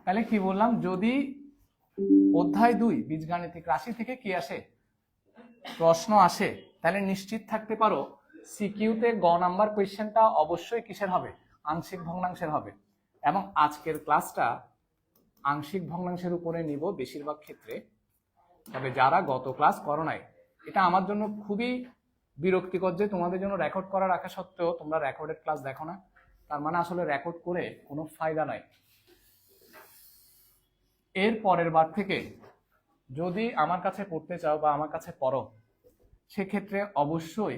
তাহলে কি বললাম, যদি অধ্যায় 2 বীজগাণিতিক রাশি থেকে কি আসে, প্রশ্ন আসে, তাহলে নিশ্চিত থাকতে পারো সিকিউতে গ নাম্বার কোয়েশ্চেনটা অবশ্যই কিসের হবে, আংশিক ভগ্নাংশের হবে। এবং আজকের ক্লাসটা আংশিক ভগ্নাংশের উপরে নিব বেশিরভাগ ক্ষেত্রে। তবে যারা গত ক্লাস করো নাই, এটা আমার জন্য খুবই বিরক্তিকর যে তোমাদের জন্য রেকর্ড করা রাখা সত্ত্বেও তোমরা রেকর্ডেড ক্লাস দেখো না। তার মানে আসলে রেকর্ড করে কোনো ফায়দা নাই। এর পরের বার থেকে যদি আমার কাছে পড়তে চাও বা আমার কাছে পড়ো, সেক্ষেত্রে অবশ্যই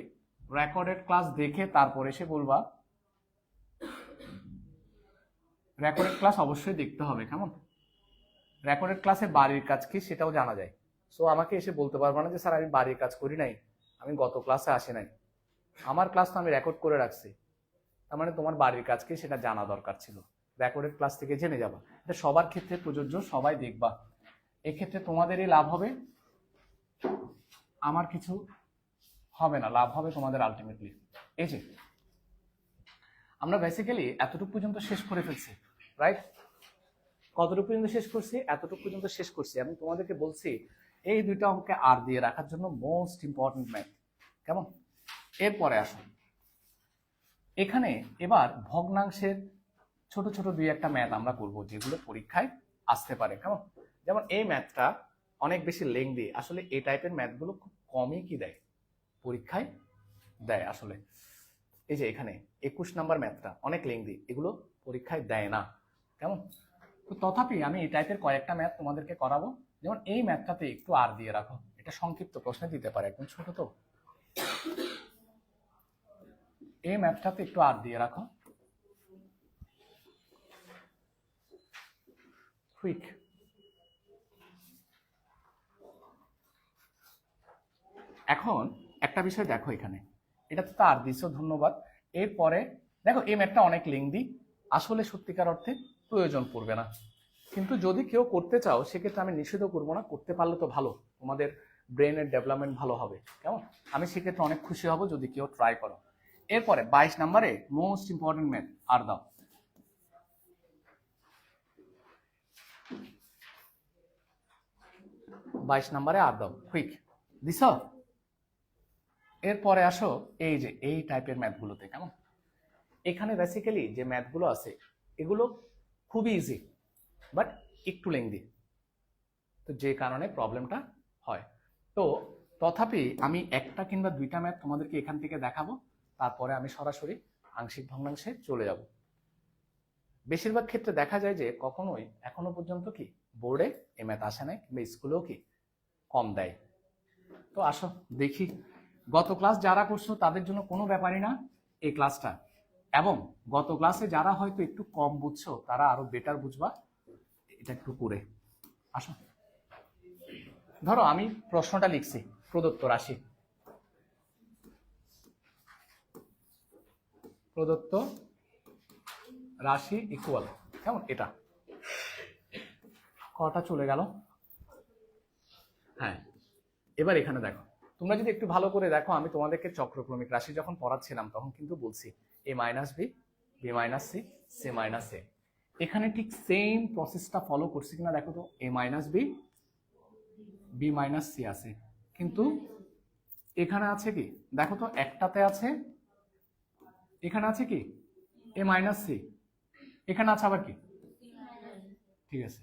রেকর্ডেড ক্লাস দেখে তারপর এসে বলবা। রেকর্ডেড ক্লাস অবশ্যই দেখতে হবে, কেমন? রেকর্ডেড ক্লাসে বাড়ির কাজ কি সেটাও জানা যায়। সো আমাকে এসে বলতে পারবো না যে স্যার আমি বাড়ির কাজ করি নাই, আমি গত ক্লাসে আসি নাই। আমার ক্লাস তো আমি রেকর্ড করে রাখছি, তার মানে তোমার বাড়ির কাজ কি সেটা জানা দরকার ছিল, রেকর্ডেড ক্লাস থেকে জেনে যাবা। এটা সবার ক্ষেত্রে প্রযোজ্য, সবাই দেখবা। এক্ষেত্রে তোমাদেরই লাভ হবে, আমার কিছু হবে না, লাভ হবে তোমাদের আলটিমেটলি। এই যে আমরা বেসিক্যালি এতটুকু পর্যন্ত শেষ করে ফেলছি, রাইট? কতটুকু পর্যন্ত শেষ করছি? এতটুকু পর্যন্ত শেষ করছি। আমি তোমাদেরকে বলছি এই দুইটা অঙ্কে আর দিয়ে রাখার জন্য মোস্ট ইম্পর্টেন্ট ম্যাথ, কেমন? এরপরে আসুন, এখানে এবার ভগ্নাংশের ছোট ছোট দুই একটা ম্যাথ আমরা করব যেগুলো পরীক্ষায় আসতে পারে, কেমন? যেমন এই ম্যাথটা অনেক বেশি লেংদি, আসলে এই টাইপের ম্যাথগুলো খুব কমই কি দেয়, পরীক্ষায় দেয় আসলে। এই যে এখানে 21 নাম্বার ম্যাথটা অনেক লেংদি, এগুলো পরীক্ষায় দেয় না, কেমন? তো তথাপি আমি এই টাইপের কয়েকটা ম্যাথ তোমাদেরকে করাবো। যেমন এই ম্যাথটাতে একটু আর দিয়ে রাখো, এটা সংক্ষিপ্ত প্রশ্নে দিতে পারে, একদম ছোট তো। এই ম্যাথটাতে একটু আর দিয়ে রাখো, কুইক। এখন একটা বিষয় দেখো, এখানে এটাতে তো আর দিছো, ধন্যবাদ। এরপরে দেখো এই ম্যাথটা অনেক লেংদি, আসলে সত্যিকার অর্থে প্রয়োজন পড়বে না, কিন্তু যদি কেউ করতে চাও সেক্ষেত্রে আমি নিষেধ করবো না, করতে পারলে তো ভালো, তোমাদের ব্রেনের ডেভেলপমেন্ট ভালো হবে, কেমন? আমি সেক্ষেত্রে অনেক খুশি হব যদি কেউ ট্রাই করো। এরপরে 22 নম্বরে মোস্ট ইম্পর্টেন্ট ম্যাথ আর দাও। বাইশ নম্বরে আর দাও, কুইক দিছ। এরপরে আসো এই যে এই টাইপের ম্যাথগুলোতে, কেমন? এখানে বেসিক্যালি যে ম্যাথগুলো আছে এগুলো খুবই ইজি, বাট একটু লেংদি, তো যে কারণে প্রবলেমটা হয়। তো তথাপি আমি একটা কিংবা দুইটা ম্যাথ তোমাদেরকে এখান থেকে দেখাবো, তারপরে আমি সরাসরি আংশিক ভগ্নাংশে চলে যাব। বেশিরভাগ ক্ষেত্রে দেখা যায় যে কখনোই এখনো পর্যন্ত কি বোর্ডে এ ম্যাথ আসে নাই, কিংবা স্কুলেও কি কম দেয়। তো আসো দেখি, গত ক্লাস যারা করছো তাদের জন্য কোনো ব্যাপারই না এই ক্লাসটা, এবং গত ক্লাসে যারা হয়তো একটু কম বুঝছো তারা আরো বেটার বুঝবা এটা একটু করে। আসো, ধরো আমি প্রশ্নটা লিখছি, প্রদত্ত রাশি, প্রদত্ত রাশি ইকুয়াল, কেমন? এটা কটা চলে গেল? হ্যাঁ, এবার এখানে দেখো, তোমরা যদি একটু ভালো করে দেখো, আমি তোমাদেরকে চক্রক্রমিক রাশি যখন পড়াচ্ছিলাম তখন কিন্তু বলছি A minus B, B minus C, C minus A. এখানে ঠিক সেম প্রসেসটা ফলো করছি কিনা দেখো তো। A minus B, B minus C আছে, কিন্তু এখানে আছে কি দেখো তো, একটাতে আছে, এখানে আছে কি এ মাইনাস সি, এখানে আছে আবার কি, ঠিক আছে,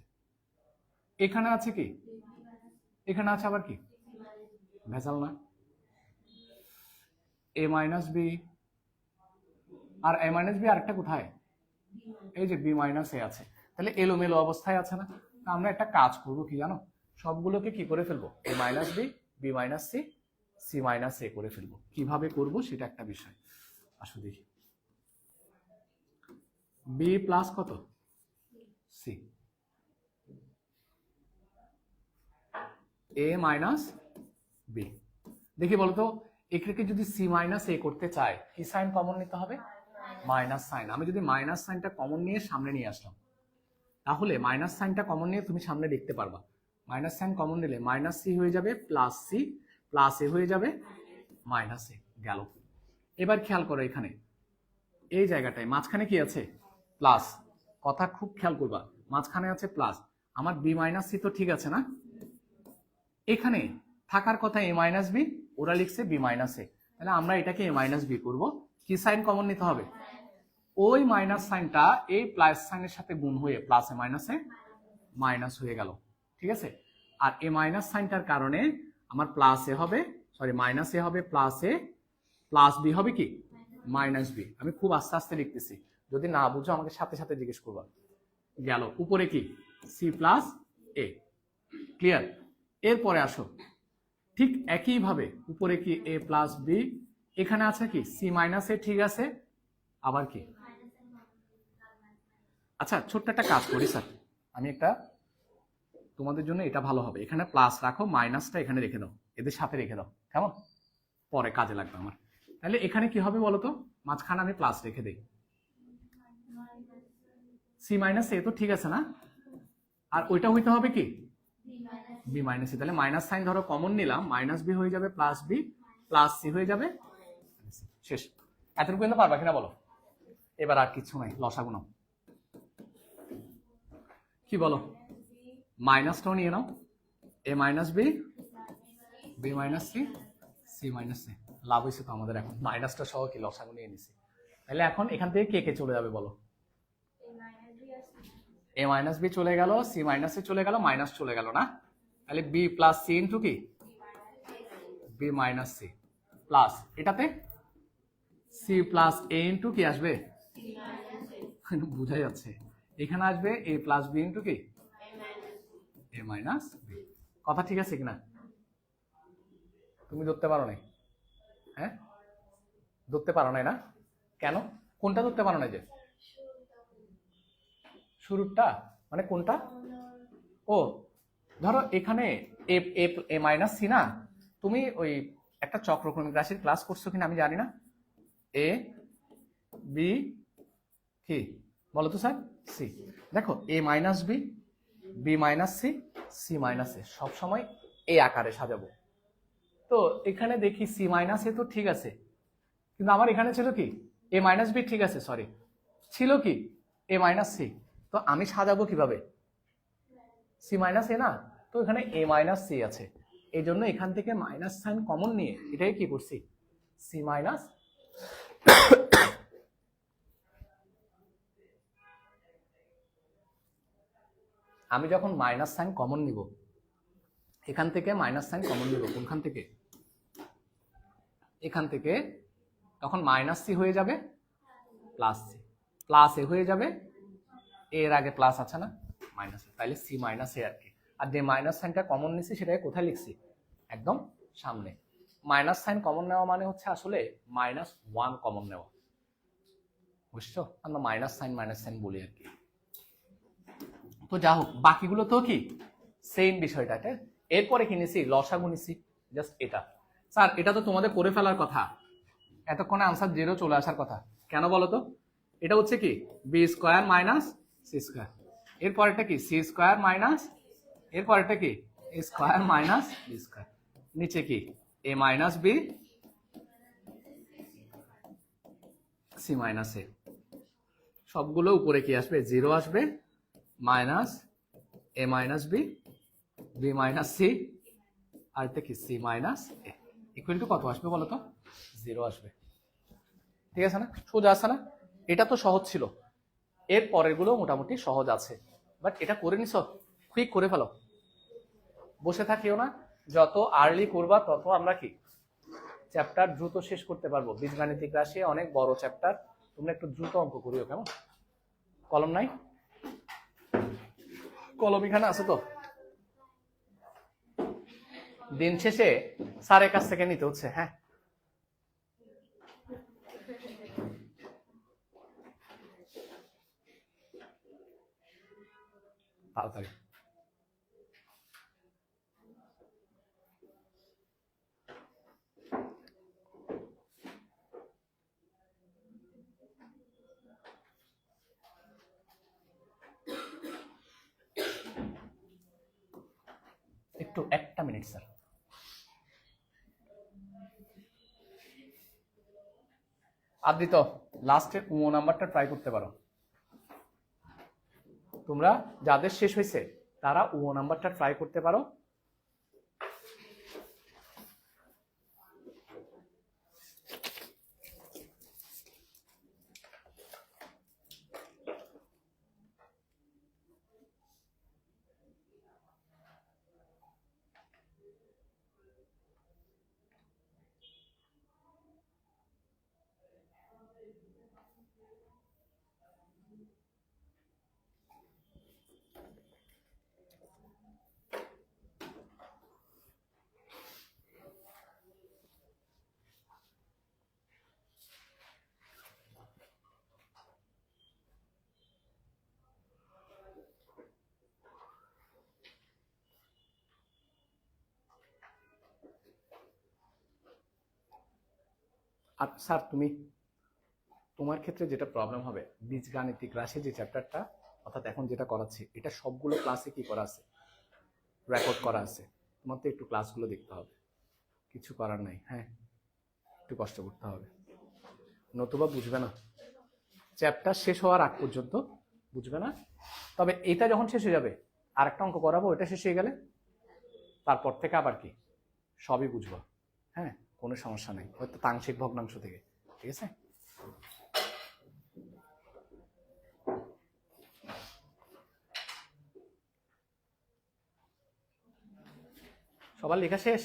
এখানে আছে কি, এখানে আছে আবার কি, ভেজাল না? এ মাইনাস বি আর এ মাইনাস বি, আরেকটা কোথায়, এই যে বি মাইনাস এ আছে, তাহলে এলোমেলো অবস্থায় আছে না? আমরা একটা কাজ করব কি জানো, সবগুলোকে কি করে ফেলবো, A minus B, B minus C, C minus A করে ফেলবো। কিভাবে করব সেটা একটা বিষয়, আসো দেখি। বি প্লাস কত, সি, এ মাইনাস বি। দেখি বলতো, এক্ষেত্রে যদি সি মাইনাস এ করতে চাই কি সাইন কমন নিতে হবে, মাইনাস সাইন। আমি যদি মাইনাস সাইনটা কমন নিয়ে সামনে নিয়ে আসলাম, তাহলে মাইনাস সাইনটা কমন নিয়ে তুমি সামনে লিখতে পারবা। মাইনাস সাইন কমন নিলে মাইনাস সি হয়ে যাবে প্লাস সি, প্লাস এ হয়ে যাবে মাইনাস এ, গেল। এবার খেয়াল করো, এখানে এই জায়গাটায় মাঝখানে কি আছে, প্লাস। কথা খুব খেয়াল করবা, মাঝখানে আছে প্লাস, আমার বি মাইনাস সি তো ঠিক আছে না, এখানে থাকার কথা এ মাইনাস বি, ওরা লিখছে বি মাইনাস এ, তাহলে আমরা এটাকে এ মাইনাস বি করবো, কি সাইন কমন নিতে হবে, ওই মাইনাস সাইনটা এই প্লাস সাইনের সাথে গুণ হয়ে প্লাসে মাইনাসে মাইনাস হয়ে গেল, ঠিক আছে। আর এ মাইনাস সাইনটার কারণে আমার প্লাস এ হবে, সরি মাইনাস এ হবে প্লাস এ, প্লাস বি হবে কি মাইনাস বি। আমি খুব আস্তে আস্তে লিখতেছি, যদি না বুঝো আমাকে সাথে সাথে জিজ্ঞেস করবা। গেল উপরে কি সি প্লাস এ, ক্লিয়ার। এরপরে আসো ঠিক একইভাবে উপরে কি এ প্লাস বি, এখানে আছে কি সি মাইনাস এ, ঠিক আছে, আবার কি, আচ্ছা ছোট্ট একটা কাজ করি স্যার, আমি একটা তোমাদের জন্য এটা ভালো হবে, এখানে প্লাস রাখো, মাইনাসটা এখানে রেখে দাও, এদের সাথে রেখে দাও, কেমন, পরে কাজে লাগবে আমার। তাহলে এখানে কি হবে বলো তো, মাঝখানে আমি প্লাস রেখে দিই, সি মাইনাস এ তো ঠিক আছে না, আর ওইটা হইতে হবে কি বি মাইনাস সি, তাহলে মাইনাস সাইন ধরো কমন নিলাম, মাইনাস বি হয়ে যাবে প্লাস বি, প্লাস সি হয়ে যাবে, শেষ। এতটুকু পর্যন্ত পারবা কিনা বলো, এবার আর কিছু নাই, লসাগু নাও, কি বলো, মাইনাসটাও নিয়ে নাও, A minus B, B minus C, C minus C, লাভ হয়েছে তো আমাদের, এখন মাইনাসটা সহ কি লসাগু নিয়ে নিছি। তাহলে এখন এখান থেকে কে কে চলে যাবে বলো, এ মাইনাস বি চলে গেল, সি মাইনাস সি চলে গেল, মাইনাস চলে গেল না, তাহলে বি প্লাস সি ইন্টু কি বি মাইনাস সি, প্লাস এটাতে সি প্লাস এ ইন্টু কি আসবে, বুঝাই যাচ্ছে, এখানে আসবে এ প্লাস বি ইন্টু কি এ মাইনাস বি। কথা ঠিক আছে কিনা, তুমি ধরতে পারো নাই, হ্যাঁ ধরতে পারো নাই না, কেন, কোনটা ধরতে পারো না, যে শুরুটা মানে কোনটা, ও ধরো এখানে এ এ এ মাইনাস সি না, তুমি ওই একটা চক্রক্রমিক রাশির ক্লাস করছো কিনা আমি জানি না, এ বি কি বলো তো স্যার সি, দেখো A minus B, B minus C, C minus A, সবসময় এই আকারে সাজাবো। তো এখানে দেখি সি মাইনাস এ তো ঠিক আছে, কিন্তু আমার এখানে ছিল কি এ মাইনাস বি, ঠিক আছে সরি, ছিল কি এ মাইনাস সি, তো আমি সাজাবো কিভাবে, সি মাইনাস এ না, তো এখানে এ মাইনাস সি আছে, এই জন্য এখান থেকে মাইনাস সাইন কমন নিয়ে এটাই কি করছি সি মাইনাস, আমি যখন মাইনাস সাইন কমন নিব এখান থেকে, মাইনাস সাইন কমন নিব কোনখান থেকে, এখান থেকে, তখন মাইনাস সি হয়ে যাবে প্লাস সি, প্লাস এ হয়ে যাবে, এর আগে প্লাস আছে না মাইনাস, তাইলে সি মাইনাস এ আর কি। আর যে মাইনাস সাইনটা কমন নিছি সেটাকে কোথায় লিখছি, একদম সামনে। মাইনাস সাইন কমন নেওয়া মানে হচ্ছে আসলে মাইনাস ওয়ান কমন নেওয়া, বুঝছো, আমরা মাইনাস সাইন বলি আর কি। তো যা হোক, বাকিগুলো তো কি সেম বিষয়টা, এরপরে কি নিছি লসাগু নিছি, জাস্ট এটা। স্যার এটা তো তোমাদের করে ফেলার কথা, এতক্ষণে আনসার 0 চলে আসার কথা, কেন বলো তো, এটা হচ্ছে কি B square minus C square, এরপরেরটা কি সি স্কোয়ার মাইনাস, এরপরেরটা কি A square minus B square, নিচে কি A minus B, C minus A, সবগুলো উপরে কি আসবে 0 আসবে, minus A minus B, B minus C, আর এটা কি C minus A, equal to কত আসবে বলো তো 0 আসবে, ঠিক আছে না, সোজা আছে না, এটা তো সহজ ছিল, এর পরের গুলো মোটামুটি সহজ আছে, বাট এটা করে নিছ, কুইক করে ফেলো, বসে থাকিও না, যত আর্লি করবা তত আমরা কি চ্যাপ্টার দ্রুত শেষ করতে পারবো। বীজগাণিতিক রাশি অনেক বড় চ্যাপ্টার, তোমরা একটু দ্রুত অঙ্ক করিও, কেমন, কলম নাই, কলম এখানে আছে তো, দিন শেষে স্যারের কাছ থেকে নিতে হচ্ছে, হ্যাঁ তাড়াতাড়ি। একটু একটা মিনিট স্যার, আদিত লাস্টের নাম্বারটা ট্রাই করতে পারো। তোমরা যাদের শেষ হয়েছে তারা ও নাম্বারটা ট্রাই করতে পারো। আর স্যার তোমার ক্ষেত্রে যেটা প্রবলেম হবে, বীজগাণিতিক রাশি যে চ্যাপ্টারটা, অর্থাৎ এখন যেটা করাচ্ছি, এটা সবগুলো ক্লাসে কি করা আছে, রেকর্ড করা আছে। তোমার তো একটু ক্লাসগুলো দেখতে হবে, কিছু করার নাই। হ্যাঁ, একটু কষ্ট করতে হবে, নতুবা বুঝবে না। চ্যাপ্টার শেষ হওয়ার আগ পর্যন্ত বুঝবে না। তবে এটা যখন শেষ হয়ে যাবে, আরেকটা অঙ্ক করাবো, এটা শেষ হয়ে গেলে তারপর থেকে আবার কি সবই বুঝবো। হ্যাঁ, কোনো সমস্যা নেই, হয়তো তাংশিক ভগ্নাংশ থেকে। ঠিক আছে, সবার লেখা শেষ?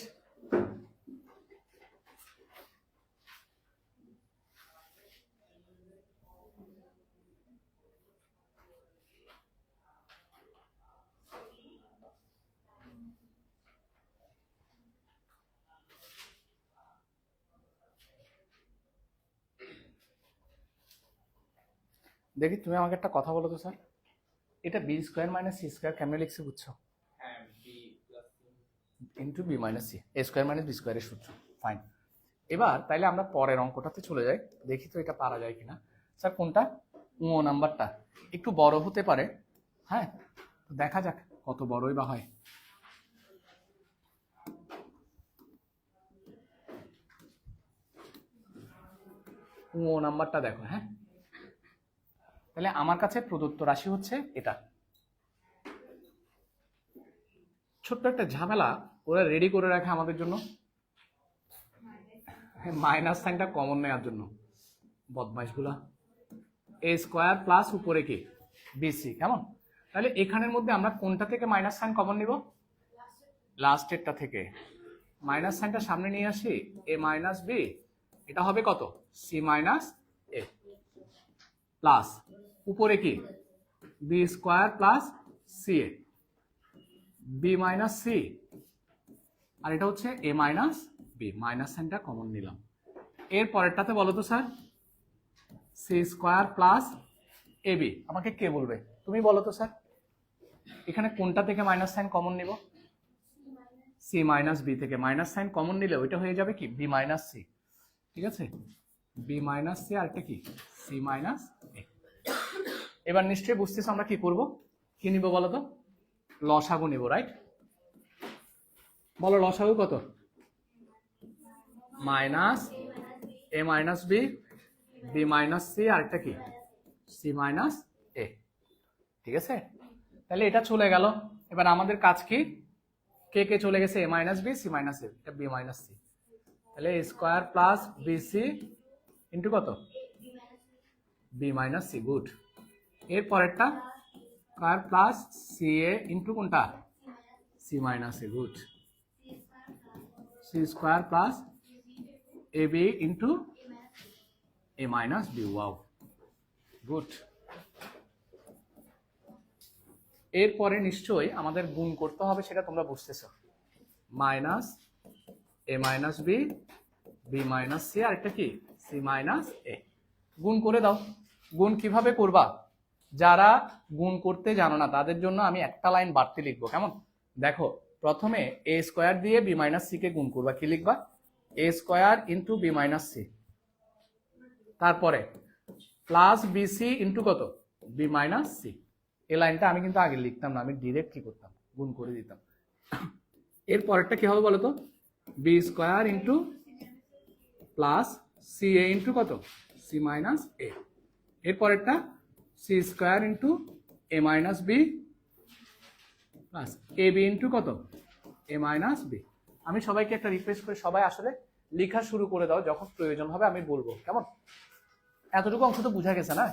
দেখি তুমি আমাকে একটা কথা বলো তো স্যার, এটা B square minus C square কেমনে লিখছে বুঝছো? Into B minus C, A square minus B স্কোয়ারের সূত্র। ফাইন। এবার তাইলে আমরা পরের অঙ্কটাতে চলে যাই, দেখি তো এটা পারা যায় কিনা। স্যার কোনটা? ও নাম্বারটা একটু বড় হতে পারে। হ্যাঁ, দেখা যাক কত বড়ই বা হয়। ও নাম্বারটা দেখো। হ্যাঁ, তাহলে আমার কাছে প্রদত্ত রাশি হচ্ছে এটা। ছোট্ট একটা ঝামেলা ওরা রেডি করে রাখে আমাদের জন্য, মাইনাস সাইনটা কমন নেওয়ার জন্য। বদমাইশগুলা। এ স্কোয়ার প্লাস উপরে কি বিসি, কেমন? তাহলে এখানের মধ্যে আমরা কোনটা থেকে মাইনাস সাইন কমন নিব? লাস্টেরটা থেকে। মাইনাস সাইনটা সামনে নিয়ে আসি, এ মাইনাস বি, এটা হবে কত? সি মাইনাস এ, প্লাস উপরে কি বি স্কোয়ার প্লাস সি এ, বি মাইনাস সি, আর এটা হচ্ছে এ মাইনাস বি। মাইনাস সাইনটা কমন নিলাম। এর পরেরটাতে বলো তো sir, C square plus A B. আমাকে কে বলবে? তুমি বলো তো স্যার, এখানে কোনটা থেকে মাইনাস সাইন কমন নিব? সি মাইনাস বি থেকে মাইনাস সাইন কমন নিলে ওইটা হয়ে যাবে কি বি মাইনাস সি। ঠিক আছে, বি মাইনাস সি, আর একটা কি সি মাইনাস এ। এবার নিশ্চয়ই বুঝতেছ আমরা কি করব, কি নিব বলো তো? লসাগু নিব, রাইট? বলো লসাগু কত? Minus A minus B, B minus C, আর একটা কি সি মাইনাস এ। ঠিক আছে, তাহলে এটা চলে গেল। এবার আমাদের কাজ কি? কে কে চলে গেছে? A minus B, C minus A, এটা বি মাইনাস সি। তাহলে A square plus BC into কত? B minus C. গুড। এর পরেরটা square plus C A into কোনটা? C minus A. Good. C square plus A B into A minus B. Wow, good. এরপরে নিশ্চয়ই আমাদের গুণ করতে হবে, সেটা তোমরা বুঝতেছ। Minus A minus B, B minus C, আর একটা কি সি মাইনাস এ। গুণ করে দাও। গুণ কিভাবে করবা? যারা গুণ করতে জানো না তাদের জন্য আমি একটা লাইন বাড়তি লিখবো, কেমন? দেখো, প্রথমে এ স্কোয়ার দিয়ে বি মাইনাস সি কে গুণ করবা। কি লিখবা? A square into B minus C, তারপরে প্লাস বিসি ইন্টু কত? B minus C. এই লাইনটা আমি কিন্তু আগে লিখতাম না, আমি ডিরেক্ট কি করতাম? গুণ করে দিতাম। এর পরেরটা কি হবে বলো তো? B square into plus C A into কত? C minus A. এর পরেরটা C square into A minus B plus A B into কত এ মাইনাস বি। আমি সবাইকে একটা রিকোয়েস্ট করি, সবাই আসলে লেখা শুরু করে দাও, যখন প্রয়োজন হবে আমি বলবো, কেমন? এতটুকু অংশ তো বোঝা গেছে না?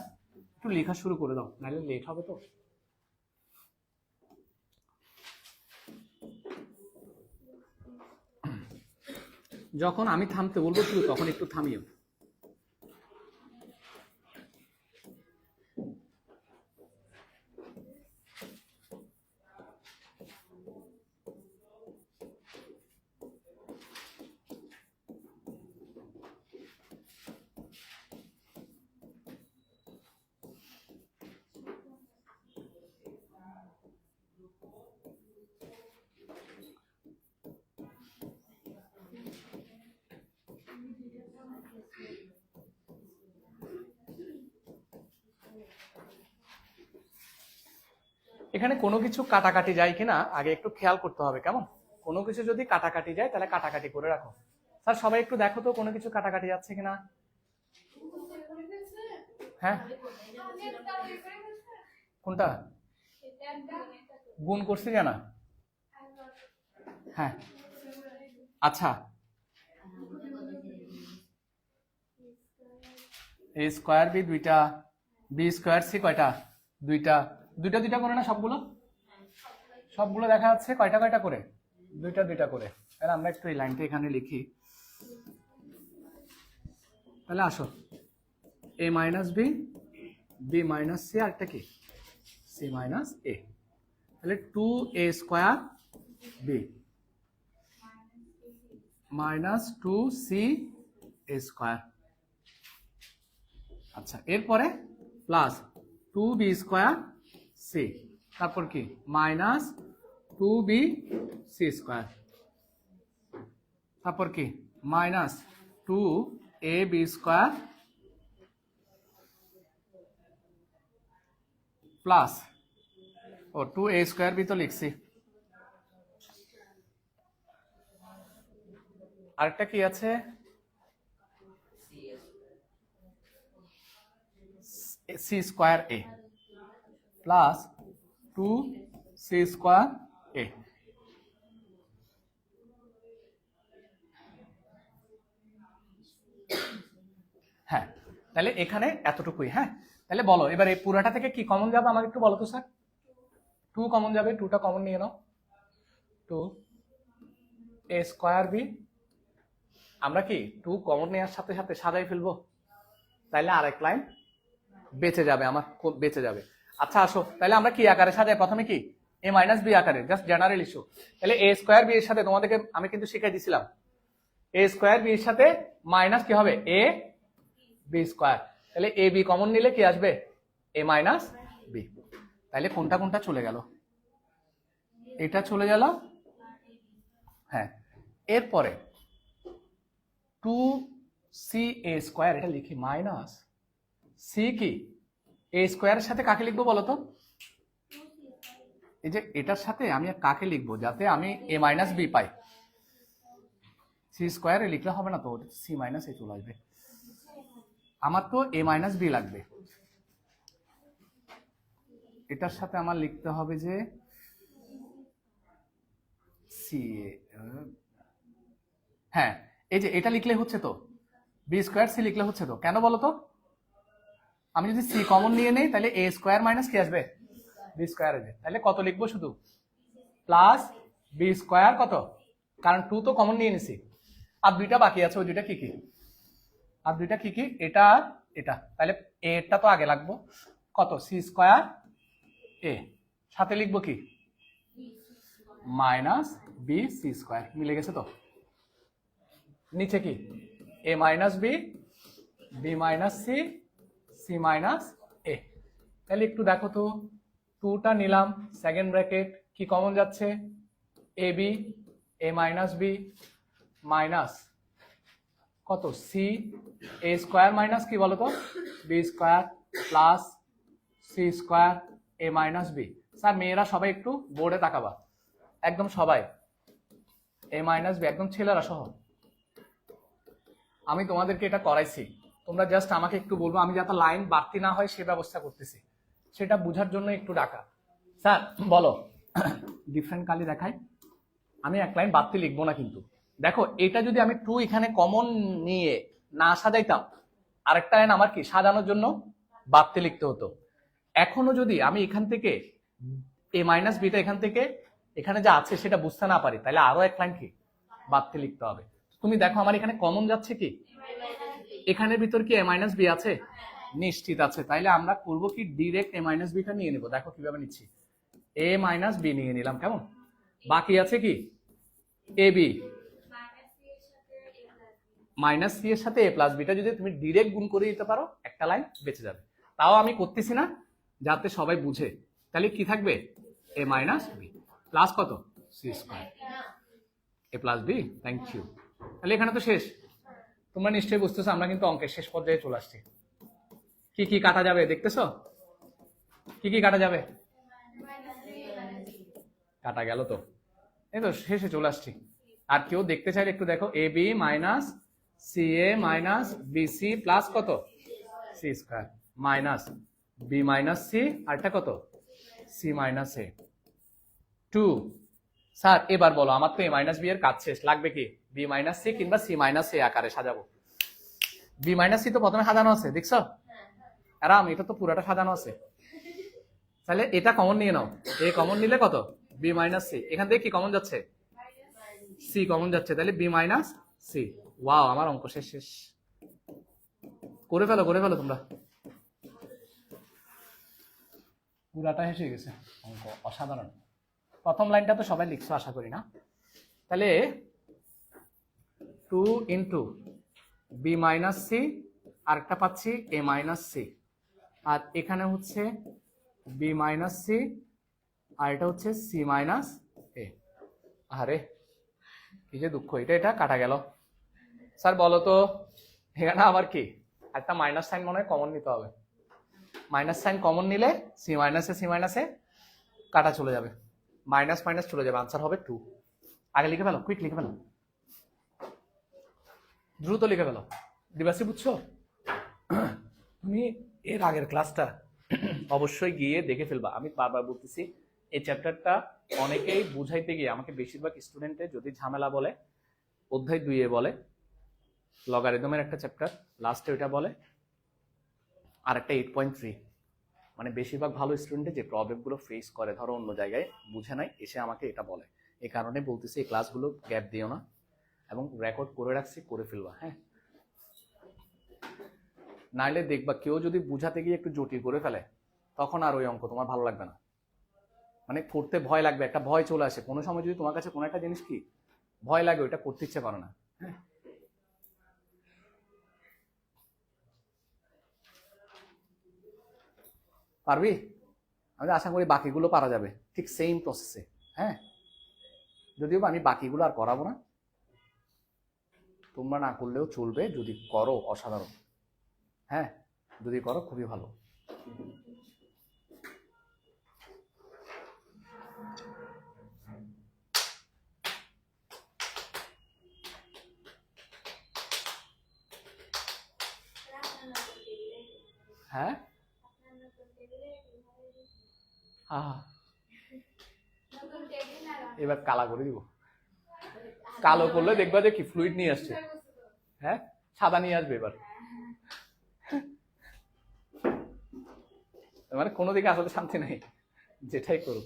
একটু লেখা শুরু করে দাও, নাহলে লেট হবে তো। যখন আমি থামতে বলবো শুধু তখন একটু থামিও। এখানে কোনো কিছু কাটাকাটি যায় কিনা আগে একটু খেয়াল করতে হবে, কেমন? কোনো কিছু যদি কাটাকাটি যায় তাহলে কাটাকাটি করে রাখো। স্যার সবাই একটু দেখো তো কোনো কিছু কাটাকাটি যাচ্ছে কিনা। হ্যাঁ, কোনটা গুণ করছি জানা? হ্যাঁ, আচ্ছা, এ স্কোয়ার বি দুইটা, বি স্কোয়ার সি কয়টা? দুইটা। দুইটা দুইটা করে না সবগুলো? সবগুলো দেখা যাচ্ছে কয়টা কয়টা করে? দুইটা দুইটা করে। তাহলে আমরা একটু এই লাইনটা এখানে লিখি। তাহলে আসো, A minus B, B minus C, আর একটা কি সি মাইনাস এ। তাহলে two A square B minus two C A square. আচ্ছা, এরপরে plus two B square C, তারপর কি minus two B C square, তারপর কি minus two A B square plus ও টু এ স্কোয়ার বি তো লিখছি, আরেকটা কি আছে C square A plus two C square A. হ্যাঁ, তাহলে এখানে এতটুকুই। হ্যাঁ, তাহলে বলো এবার এই পুরাটা থেকে কি কমন যাবে আমাকে একটু বলো তো স্যার। টু কমন যাবে, টুটা কমন নিয়ে নাও। টু এ স্কোয়ার বি, আমরা কি টু কমন নেওয়ার সাথে সাথে সাজাই ফেলবো, তাইলে আরেক লাইন বেঁচে যাবে, আমার বেঁচে যাবে। আচ্ছা আসো, তাহলে আমরা কি আকারে সাজাই? প্রথমে কি এ মাইনাস বি আকারে, জাস্ট জেনারেল ইস্যু। তাহলে এ স্কোয়ার বি এর সাথে তোমাদেরকে আমি কিন্তু শিখাই দিছিলাম, এ স্কোয়ার বি এর সাথে মাইনাস কি হবে এ বি স্কোয়ার। তাহলে এ বি কমন নিলে কি আসবে এ মাইনাস বি। তাহলে কোনটা কোনটা চলে গেল? এটা চলে গেল। হ্যাঁ, এরপরে টু সি এ স্কোয়ার, এটা লিখি মাইনাস সি কি এ স্কোয়ারের সাথে কাকে লিখবো বলো তো? এই যে এটার সাথে আমি কাকে লিখবো যাতে আমি এ মাইনাস বি পাই? সি স্কোয়ারে লিখলে হবে না তো, সি মাইনাস এ চলে আসবে। আমার তো এ মাইনাস বি লাগবে, এটার সাথে আমার লিখতে হবে যে সি। হ্যাঁ, এই যে এটা লিখলে হচ্ছে তো, বি স্কোয়ার সি লিখলে হচ্ছে তো, কেন বলো তো? আমি যদি সি কমন নিয়ে নেই তাহলে এ স্কোয়ার মাইনাস কি আসবে বি স্কোয়ার আসবে। তাহলে কত লিখবো? শুধু প্লাস বি স্কোয়ার কত, কারণ টু তো কমন নিয়ে নিছি, আর দুইটা বাকি আছে, ওই দুইটা কি কি? আর দুইটা কি কি? এটা আর এটা। তাহলে এটা তো আগে লাগবো, কত সি স্কোয়ার এ, সাথে লিখবো কি মাইনাস বি সি স্কোয়ার। মিলে গেছে তো? নিচে কি A minus B, B minus C, C minus A. তাহলে একটু দেখো তো, টুটা নিলাম, সেকেন্ড ব্র্যাকেট কি কমন যাচ্ছে A B, A minus B minus কত সি এ স্কোয়ার মাইনাস কি বলতো B square plus C square A minus B. Sir মেয়েরা সবাই একটু বোর্ডে তাকাবা, একদম সবাই এ মাইনাস বি, একদম ছেলেরা সহ। আমি তোমাদেরকে এটা করাইছি, তোমরা জাস্ট আমাকে একটু বলবো, আমি যাতে লাইন বাড়তি না হয় সে ব্যবস্থা করতেছি। সেটা বোঝার জন্য একটু ডাকা। স্যার বলো ডিফারেন্ট কালি দেখায়, আমি এক লাইন বাড়তি লিখবো না কিন্তু। দেখো এটা যদি আমি 2 এখানে কমন নিয়ে না সাজাইতাম, আরেকটা লাইন আমার কি সাজানোর জন্য বাড়তি লিখতে হতো। এখনো যদি আমি এখান থেকে এ মাইনাস বিটা এখান থেকে এখানে যা আছে সেটা বুঝতে না পারি, তাহলে আরো এক লাইন কি বাড়তি লিখতে হবে। তুমি দেখো আমার এখানে কমন যাচ্ছে কি, এখানের ভিতর কি এ মাইনাস বি আছে, নিশ্চিত আছে। তাইলে আমরা করবো কি ডিরেক্ট এ মাইনাস বিটা নিয়ে নেবো। দেখো কিভাবে নিচ্ছি, এ মাইনাস বি নিয়ে নিলাম, কেমন? বাকি আছে কি এ বি, মাইনাস সি এর সাথে এ প্লাস বিটা যদি তুমি ডিরেক্ট গুণ করে দিতে পারো একটা লাইন বেঁচে যাবে। তাও আমি করতেছি না যাতে সবাই বুঝে। তাহলে কি থাকবে এ মাইনাস বি প্লাস কত C square A plus B. Thank you. তাহলে এখানে তো শেষ। তোমরা নিশ্চয়ই বুঝতেছো আমরা কিন্তু অঙ্কের শেষ পর্যায়ে চলে আসছি। কি কি কাটা যাবে দেখতেছো? কি কি কাটা যাবে? কাটা গেল তো, এই তো শেষে চলে আসছি। আর কেউ দেখতে চাইলে একটু দেখো, A B minus C A minus B C plus কত C square minus B minus C আরটা কত সি মাইনাস এ 2। স্যার এবার বলো, আমার তো এ মাইনাস বি এর কাজ শেষ, লাগবে কি বি মাইনাস সি কিংবা সি মাইনাস এ আকারে সাজাবো। বি মাইনাস সি তো প্রথমে সাজানো আছে, দেখছো আরাম, এটা তো পুরাটা সাজানো আছে। তাহলে এটা কমন নিয়ে নাও, এ কমন নিলে কত বি মাইনাস সি, এখান থেকে কি কমন যাচ্ছে সি কমন যাচ্ছে, তাহলে বি মাইনাস সি। ওয়াও, আমার অঙ্ক শেষ শেষ। করে ফেলো তোমরা, পুরাটা হেসে গেছে অঙ্ক, অসাধারণ। প্রথম লাইনটা তো সবাই লিখছো আশা করি না। তাহলে 2 ইন্টু বি মাইনাস সি, আরেকটা পাচ্ছি এ মাইনাস সি, আর এখানে হচ্ছে বি মাইনাস সি, আর এটা হচ্ছে সি মাইনাস এ। আরে কি যে দুঃখ, এটা কাটা গেল। স্যার বলো তো এখানে আবার কি একটা মাইনাস সাইন মনে হয় কমন নিতে হবে। মাইনাস সাইন কমন নিলে সি মাইনাসে কাটা চলে যাবে, মাইনাস মাইনাস চলে যাবে, আনসার হবে 2। আগে লিখে ফেলো, কুইক লিখে ফেলো, দ্রুত লিখে ফেলো। দিবাসী বুঝছো? তুমি এর আগের ক্লাসটা অবশ্যই গিয়ে দেখে ফেলবা। আমি বারবার বলতেছি এই চ্যাপ্টারটা অনেকেই বুঝাইতে গিয়ে আমাকে বেশিরভাগ স্টুডেন্টে যদি ঝামেলা বলে, অধ্যায় 2 বলে লগারিদমের একটা চ্যাপ্টার, লাস্টে ওইটা বলে, আর একটা 8.3, মানে বেশিরভাগ ভালো স্টুডেন্টে যে প্রবলেমগুলো ফেস করে, ধরো অন্য জায়গায় বুঝে নাই, এসে আমাকে এটা বলে। এই কারণে বলতেছি এই ক্লাসগুলো গ্যাপ দিও না, এবং রেকর্ড করে রাখছি, করে ফেলবা। হ্যাঁ, নাইলে দেখবা কেউ যদি বুঝাতে গিয়ে একটু জটিল করে ফেলে, তখন আর ওই অঙ্ক তোমার ভালো লাগবে না, মানে করতে ভয় লাগবে, একটা ভয় চলে আসে। কোনো সময় যদি তোমার কাছে কোনো একটা জিনিস কি ভয় লাগে, ওইটা করতে ইচ্ছে করে না। হ্যাঁ, পারবি? আমি আশা করি বাকিগুলো পারা যাবে ঠিক সেম প্রসেসে। হ্যাঁ, যদিও আমি বাকিগুলো আর করাবো না, তোমরা না করলেও চলবে, যদি করো অসাধারণ। হ্যাঁ, যদি করো খুবই ভালো। হ্যাঁ, এবার কালা করে দিব। কালো করলে দেখবা যে কি ফ্লুইড নিয়ে আসছে। হ্যাঁ, সাদা নিয়ে আসবে এবার। মানে কোনো দিকে আসলে শান্তি নেই, যেটাই করো।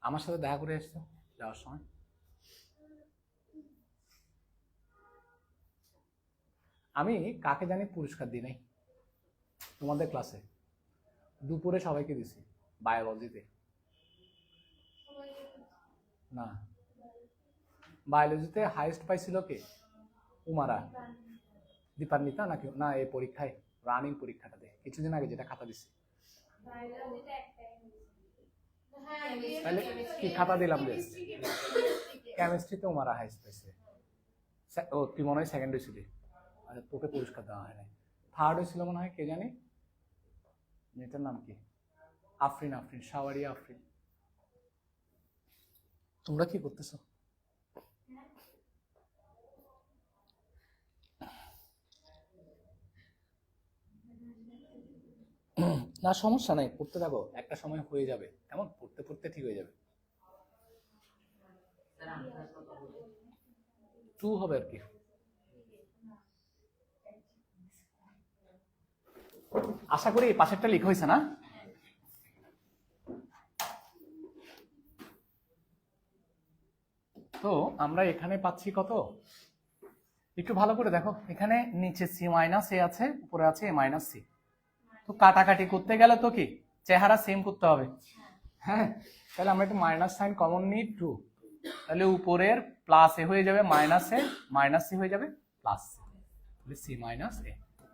আমার সাথে দেখা করে এসছো যাওয়ার সময়। আমি কাকে জানি পুরস্কার দিই নাই তোমাদের ক্লাসে, দুপুরে সবাইকে দিছি বায়োলজিতে। না, বায়োলজিতে হাইয়েস্ট পাইছিল কে? উমারা দীপান্বিতা নাকি না এই পরীক্ষায় রানিং পরীক্ষাটা দেয় কিছুদিন আগে যেটা খাতা দিচ্ছে তাহলে কি খাতা দিলাম যে কেমিস্ট্রিতে উমারা হাইস্ট পাইছে ও তুই মনে হয় সেকেন্ড হয়েছিলি আচ্ছা তোকে পুরস্কার দেওয়া হয় নাই থার্ড হয়েছিল মনে হয় কে জানি মেয়েটার নাম কি আফরিন আফরিন শাওয়ারি আফরিন তোমরা কি করতেছো না সমস্যা নাই পড়তে থাকো একটা সময় হয়ে যাবে কেমন পড়তে পড়তে ঠিক হয়ে যাবে 2 হবে আর কি আশা করি পাশেরটা লিখা হয়েছে না তো আমরা এখানে পাচ্ছি কত একটু ভালো করে দেখো এখানে নিচে সি মাইনাস এ আছে উপরে আছে এ মাইনাস সি তো কাটাকাটি করতে গেলে তো কি চেহারা সেম করতে হবে হ্যাঁ তাহলে আমরা একটু মাইনাস সাইন কমন নিই 2 তাহলে উপরের প্লাস এ হয়ে যাবে মাইনাস এ মাইনাস সি হয়ে যাবে প্লাস তাহলে সি মাইনাস এ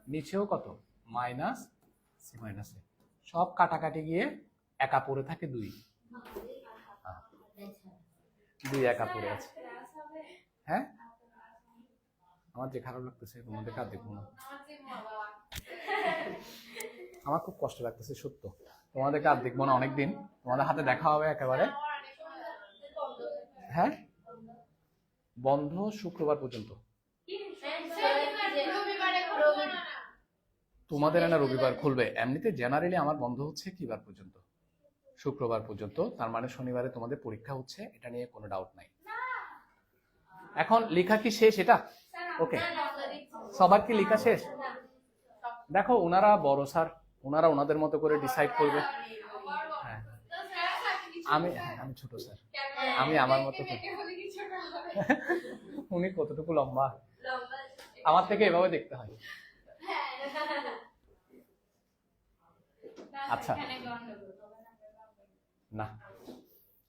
নিচেও কত মাইনাস সি মাইনাস এ সব কাটাকাটি গিয়ে একা পড়ে থাকে 2 একা পড়ে আছে হ্যাঁ আমার যে খারাপ লাগতেছে তোমাদের কাজ দেখবো না আমার খুব কষ্ট লাগতেছে সত্য তোমাদের কাজ দেখবো না অনেকদিন তোমাদের হাতে দেখা হবে একেবারে হ্যাঁ বন্ধ শুক্রবার পর্যন্ত তোমাদের না রবিবার খুলবে এমনিতে জেনারেলি আমার বন্ধ হচ্ছে কি বার পর্যন্ত শুক্রবার পর্যন্ত তার মানে শনিবারে তোমাদের পরীক্ষা হচ্ছে এটা নিয়ে কোনো ডাউট নাই এখন লেখা কি শেষ এটা ওকে সবার কি লেখা শেষ দেখো ওনারা বড় স্যার ওনারা ওনাদের মতো করে ডিসাইড করবে হ্যাঁ আমি ছোট স্যার আমি আমার মতো উনি কতটুকু লম্বা আমার থেকে এভাবে দেখতে হয় আচ্ছা না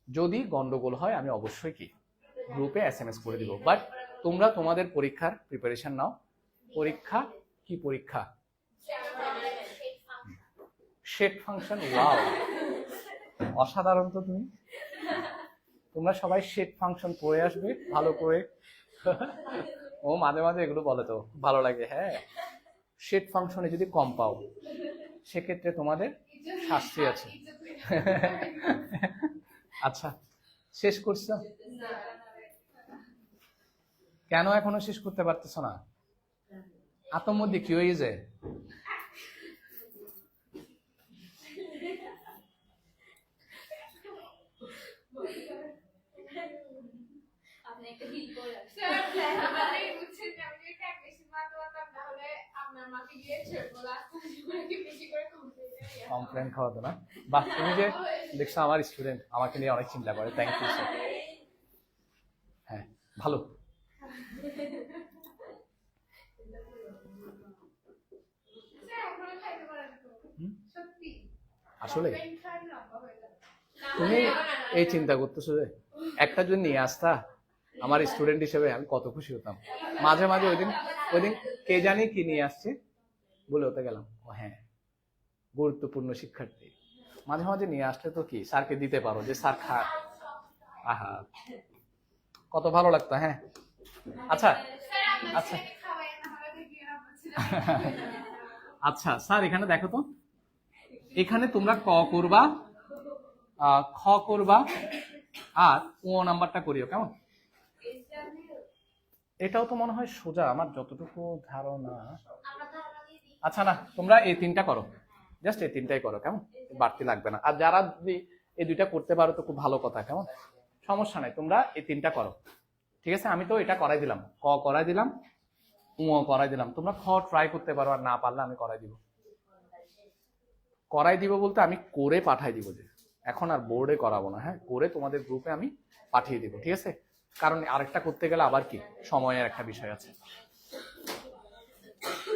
যদি গন্ডগোল হয় আমি অবশ্যই কি গ্রুপে এসএমএস করে দিব বাট তোমরা তোমাদের পরীক্ষার প্রিপারেশন নাও পরীক্ষা কি পরীক্ষা শেড ফাংশন ওয়াও অসাধারণ তো তুমি তোমরা সবাই শেড ফাংশন পড়ে আসবে ভালো করে ও মাঝে মাঝে এগুলো বলে তো ভালো লাগে হ্যাঁ শেড ফাংশনে যদি কম পাও সেক্ষেত্রে তোমাদের শাস্তি আছে আচ্ছা শেষ করছো কেন এখনো শেষ করতে পারতেছো না আত্মার মধ্যে কি হয়ে যায় কমপ্লেন খাওয়াতো না বাহ তুমি যে দেখছো আমার স্টুডেন্ট আমাকে নিয়ে অনেক চিন্তা করে থ্যাংক ইউ স্যার হ্যাঁ ভালো আসলে তুমি এই চিন্তা করতেছো যে একটা যদি নিয়ে আসতা আমার স্টুডেন্ট হিসেবে আমি কত খুশি হতাম মাঝে মাঝে ওইদিন কে জানি কি নিয়ে আসছে বলে হতে গেলাম ও হ্যাঁ গুরুত্বপূর্ণ শিক্ষার্থী মাঝে মাঝে নিয়ে আসলে তো কি স্যারকে দিতে পারো যে স্যার খা আহা কত ভালো লাগতো হ্যাঁ আচ্ছা আচ্ছা আচ্ছা স্যার এখানে দেখো তো এখানে তোমরা ক করবা খ করবা আর ও নাম্বারটা করিও কেমন এটাও তো মনে হয় সোজা আমার যতটুকু ধারণা আচ্ছা না তোমরা এই তিনটা করো জাস্ট এই তিনটাই করো কেমন বাড়তি লাগবে না আর যারা যদি এই দুইটা করতে পারো তো খুব ভালো কথা কেমন সমস্যা নাই তোমরা এই তিনটা করো ঠিক আছে আমি তো এটা করাই দিলাম ক করাই দিলাম উ করাই দিলাম তোমরা খ ট্রাই করতে পারো আর না পারলে আমি করাই দিব বলতে আমি করে পাঠাই দিব যে এখন আর বোর্ডে করাবো না হ্যাঁ করে তোমাদের গ্রুপে আমি পাঠিয়ে দিব ঠিক আছে কারণ আরেকটা করতে গেলে আবার কি সময়ের একটা বিষয় আছে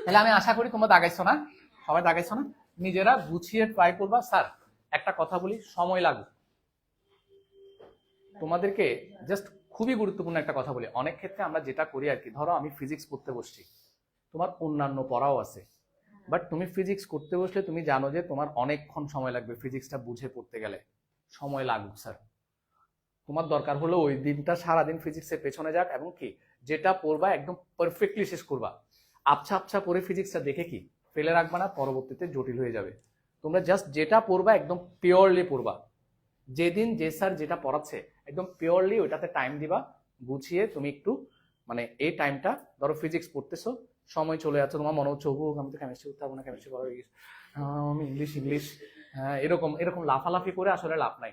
তাহলে আমি আশা করি তোমরা দাগাইছো না সবাই দাগাইছো না নিজেরা গুছিয়ে ট্রাই করবা স্যার একটা কথা বলি সময় লাগবে তোমাদেরকে জাস্ট খুবই গুরুত্বপূর্ণ একটা কথা বলি, অনেক ক্ষেত্রে আমরা যেটা করি আর কি, ধরো আমি ফিজিক্স পড়তে বসছি, তোমার অন্যান্য পড়াও আছে, বাট তুমি ফিজিক্স করতে বসলে তুমি জানো যে তোমার অনেকক্ষণ সময় লাগবে ফিজিক্সটা বুঝে পড়তে গেলে, সময় লাগুক স্যার, তোমার দরকার হলো ওই দিনটা সারাদিন ফিজিক্সের পেছনে যাক, এবং কি যেটা পড়বা একদম পারফেক্টলি শেষ করবা। আবছা আবছা পড়ে ফিজিক্সটা দেখে কি ফেলে রাখবা না, পরবর্তীতে জটিল হয়ে যাবে। তোমরা জাস্ট যেটা পড়বা একদম পিওরলি পড়বা, যেদিন যে স্যার যেটা পড়াচ্ছে একদম পিওরলি ওইটাতে টাইম দিবা, গুছিয়ে তুমি একটু মানে এই টাইমটা, ধরো ফিজিক্স পড়তেছো, সময় চলে যাচ্ছে, তোমার মনে হচ্ছে ও আমি তো কেমিস্ট্রি করতে পারবো না, কেমিস্ট্রি করা হয়ে গেছে, আমি ইংলিশ ইংলিশ, হ্যাঁ এরকম এরকম লাফালাফি করে আসলে লাভ নাই।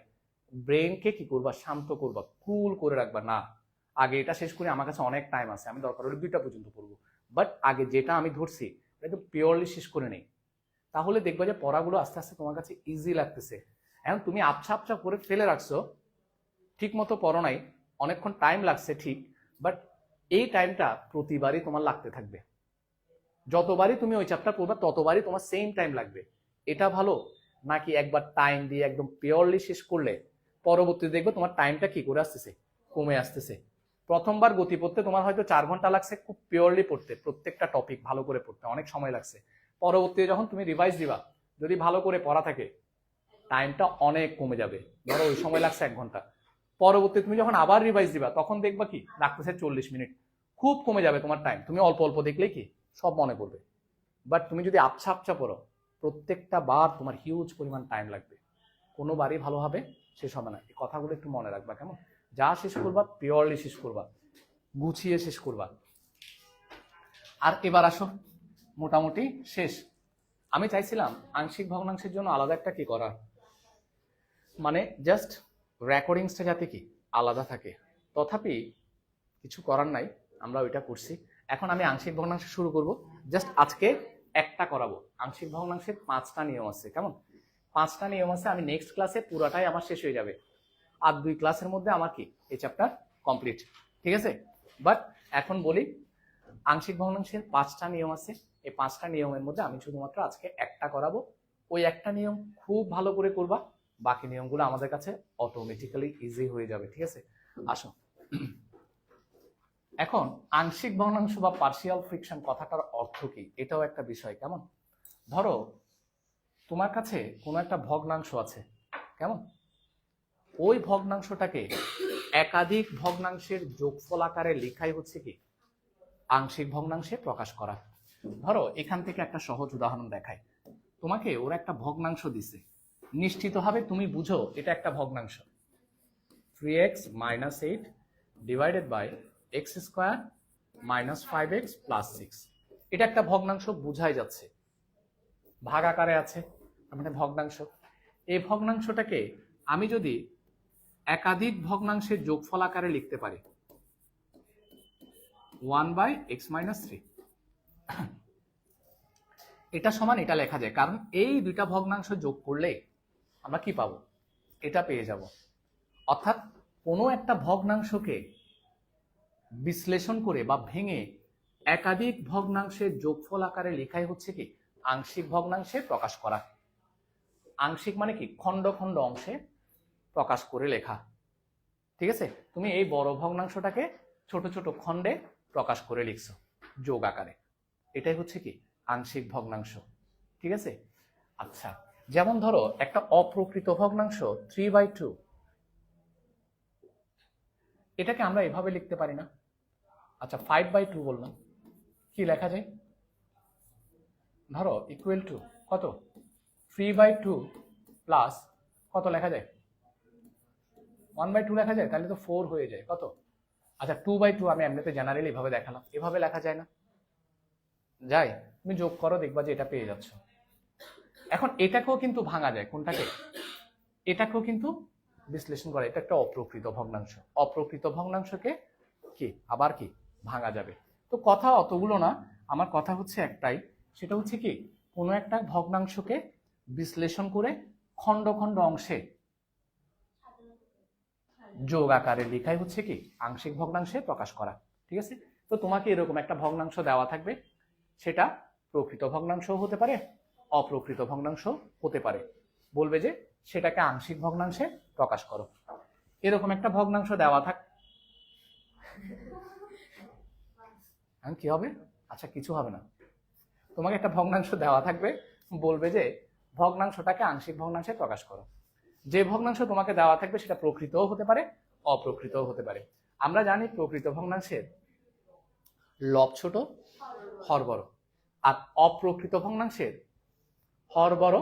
ব্রেনকে কি করবা, শান্ত করবা, কুল করে রাখবা, না আগে এটা শেষ করি, আমার কাছে অনেক টাইম আছে, আমি দরকার হলে 2টা পর্যন্ত পড়বো, বাট আগে যেটা আমি ধরছি একদম পিওরলি শেষ করে নেই, তাহলে দেখবা যে পড়াগুলো আস্তে আস্তে তোমার কাছে ইজি লাগতেছে। এখন তুমি আবছা আবছা করে ফেলে রাখছো, ঠিক মতো পড়ো নাই, অনেকক্ষণ টাইম লাগছে ঠিক, বাট এই টাইমটা প্রতিবারই তোমার লাগতে থাকবে, যতবারই তুমি ওই চ্যাপ্টার পড়বা ততবারই তোমার সেম টাইম লাগবে। এটা ভালো নাকি একবার টাইম দিয়ে একদম পিওরলি শেষ করলে পরবর্তীতে দেখবে তোমার টাইমটা কি করে আসতেছে, কমে আসতেছে। প্রথমবার গতি পড়তে তোমার হয়তো 4 ঘন্টা লাগছে খুব পিওরলি পড়তে, প্রত্যেকটা টপিক ভালো করে পড়তে অনেক সময় লাগছে, পরবর্তীতে যখন তুমি রিভাইজ দিবা, যদি ভালো করে পড়া থাকে টাইমটা অনেক কমে যাবে, ধরো ওই সময় লাগছে 1 ঘন্টা, পরবর্তীতে তুমি যখন আবার রিভাইজ দিবা তখন দেখবা কি লাগতেছে 40 মিনিট, খুব কমে যাবে তোমার টাইম, তুমি অল্প অল্প দেখলেই কি সব মনে করবে। বাট তুমি যদি আবছা আবছা পড়ো, প্রত্যেকটা বার তোমার হিউজ পরিমাণ টাইম লাগবে, কোনোবারই ভালোভাবে শেষ হবে না। এই কথাগুলো একটু মনে রাখবা কেমন, যা শেষ করবা পিওরলি শেষ করবা, গুছিয়ে শেষ করবা। আর এবার আসো মোটামুটি শেষ। আমি চাইছিলাম আংশিক ভগ্নাংশের জন্য আলাদা একটা কি করার, মানে জাস্ট রেকর্ডিংসটা যাতে কি আলাদা থাকে, তথাপি কিছু করার নাই, আমরা ওইটা করছি। এখন আমি আংশিক ভগ্নাংশ শুরু করব, জাস্ট আজকে একটা করাবো। আংশিক ভগ্নাংশের 5টা নিয়ম আছে, কেমন 5টা নিয়ম আছে, আমি নেক্সট ক্লাসে পুরাটাই আমার শেষ হয়ে যাবে, আর 2 ক্লাসের মধ্যে আমার কি এই চ্যাপ্টার কমপ্লিট, ঠিক আছে। বাট এখন বলি আংশিক ভগ্নাংশের 5টা নিয়ম আছে, এই 5টা নিয়মের মধ্যে আমি শুধুমাত্র আজকে একটা করাবো, ওই একটা নিয়ম খুব ভালো করে করবা, বাকি নিয়মগুলো আমাদের কাছে অটোমেটিক্যালি ইজি হয়ে যাবে, ঠিক আছে। আসো, এখন আংশিক ভগ্নাংশ বা পার্শিয়াল ফ্রিকশন কথাটার অর্থ কি, এটাও একটা বিষয়, কেমন। ধরো তোমার কাছে কোনো একটা ভগ্নাংশ আছে, কেমন, ওই ভগ্নাংশটাকে একাধিক ভগ্নাংশের যোগফল আকারে লেখাই হচ্ছে কি আংশিক ভগ্নাংশে প্রকাশ করা। ধরো এখান থেকে একটা সহজ উদাহরণ দেখাই, তোমাকে ওরা একটা ভগ্নাংশ দিছে, নিশ্চিতভাবে তুমি বুঝো এটা একটা ভগ্নাংশ, 3x - 8 divided by x square minus 5x plus 6, এটা একটা ভগ্নাংশ বুঝাই যাচ্ছে, ভাগ আকারে আছে, মানে ভগ্নাংশ। এই ভগ্নাংশটাকে আমি যদি একাধিক ভগ্নাংশের যোগফল আকারে লিখতে পারি 1/x-3, এটা সমান এটা লেখা যায়, কারণ এই 2টা ভগ্নাংশ যোগ করলে আমরা কি পাবো, এটা পেয়ে যাব। অর্থাৎ কোনো একটা ভগ্নাংশকে বিশ্লেষণ করে বা ভেঙে একাধিক ভগ্নাংশের যোগফল আকারে লেখাই হচ্ছে কি আংশিক ভগ্নাংশে প্রকাশ করা। আংশিক মানে কি খণ্ড খণ্ড অংশে প্রকাশ করে লেখা, ঠিক আছে। তুমি এই বড় ভগ্নাংশটাকে ছোট ছোট খণ্ডে প্রকাশ করে লিখছো যোগ আকারে, এটাই হচ্ছে কি আংশিক ভগ্নাংশ, ঠিক আছে। আচ্ছা, যেমন ধরো একটা অপ্রকৃত ভগ্নাংশ 3/2, এটাকে আমরা এভাবে লিখতে পারি না। আচ্ছা 5/2 বললাম, কি লেখা যায়, ধরো ইকুয়াল টু কত 3/2 প্লাস কত লেখা যায় 1/2 লেখা যায়, তাহলে তো 4 হয়ে যায় কত। আচ্ছা 2/2 আমি এমনিতে জেনারেলি এভাবে দেখালাম, এভাবে লেখা যায় না, যাই তুমি যোগ করো দেখবা যে এটা পেয়ে যাচ্ছ। এখন এটাকেও কিন্তু ভাঙা যায়, কোনটাকে, এটাকেও কিন্তু বিশ্লেষণ করা, এটা একটা অপ্রকৃত ভগ্নাংশ, অপ্রকৃত ভগ্নাংশকে কি আবার কি ভাঙা যাবে। তো কথা অতগুলো না, আমার কথা হচ্ছে একটাই, সেটা হচ্ছে কি কোনো একটা ভগ্নাংশকে বিশ্লেষণ করে খণ্ড খণ্ড অংশে যোগ আকারে লেখাই হচ্ছে কি আংশিক ভগ্নাংশে প্রকাশ করা, ঠিক আছে। তো তোমাকে এরকম একটা ভগ্নাংশ দেওয়া থাকবে, সেটা প্রকৃত ভগ্নাংশ হতে পারে, অপ্রকৃত ভগ্নাংশ হতে পারে, বলবে যে সেটাকে আংশিক ভগ্নাংশে প্রকাশ করো। এরকম একটা ভগ্নাংশ দেওয়া থাক, এখন কি হবে? আচ্ছা কিছু হবে না, তোমাকে একটা ভগ্নাংশ দেওয়া থাকবে, বলবে যে ভগ্নাংশটাকে আংশিক ভগ্নাংশে প্রকাশ করো। যে ভগ্নাংশ তোমাকে দেওয়া থাকবে সেটা প্রকৃতও হতে পারে, অপ্রকৃতও হতে পারে। আমরা জানি প্রকৃত ভগ্নাংশের লব ছোট, হর বড়, আর অপ্রকৃত ভগ্নাংশের হর বড়,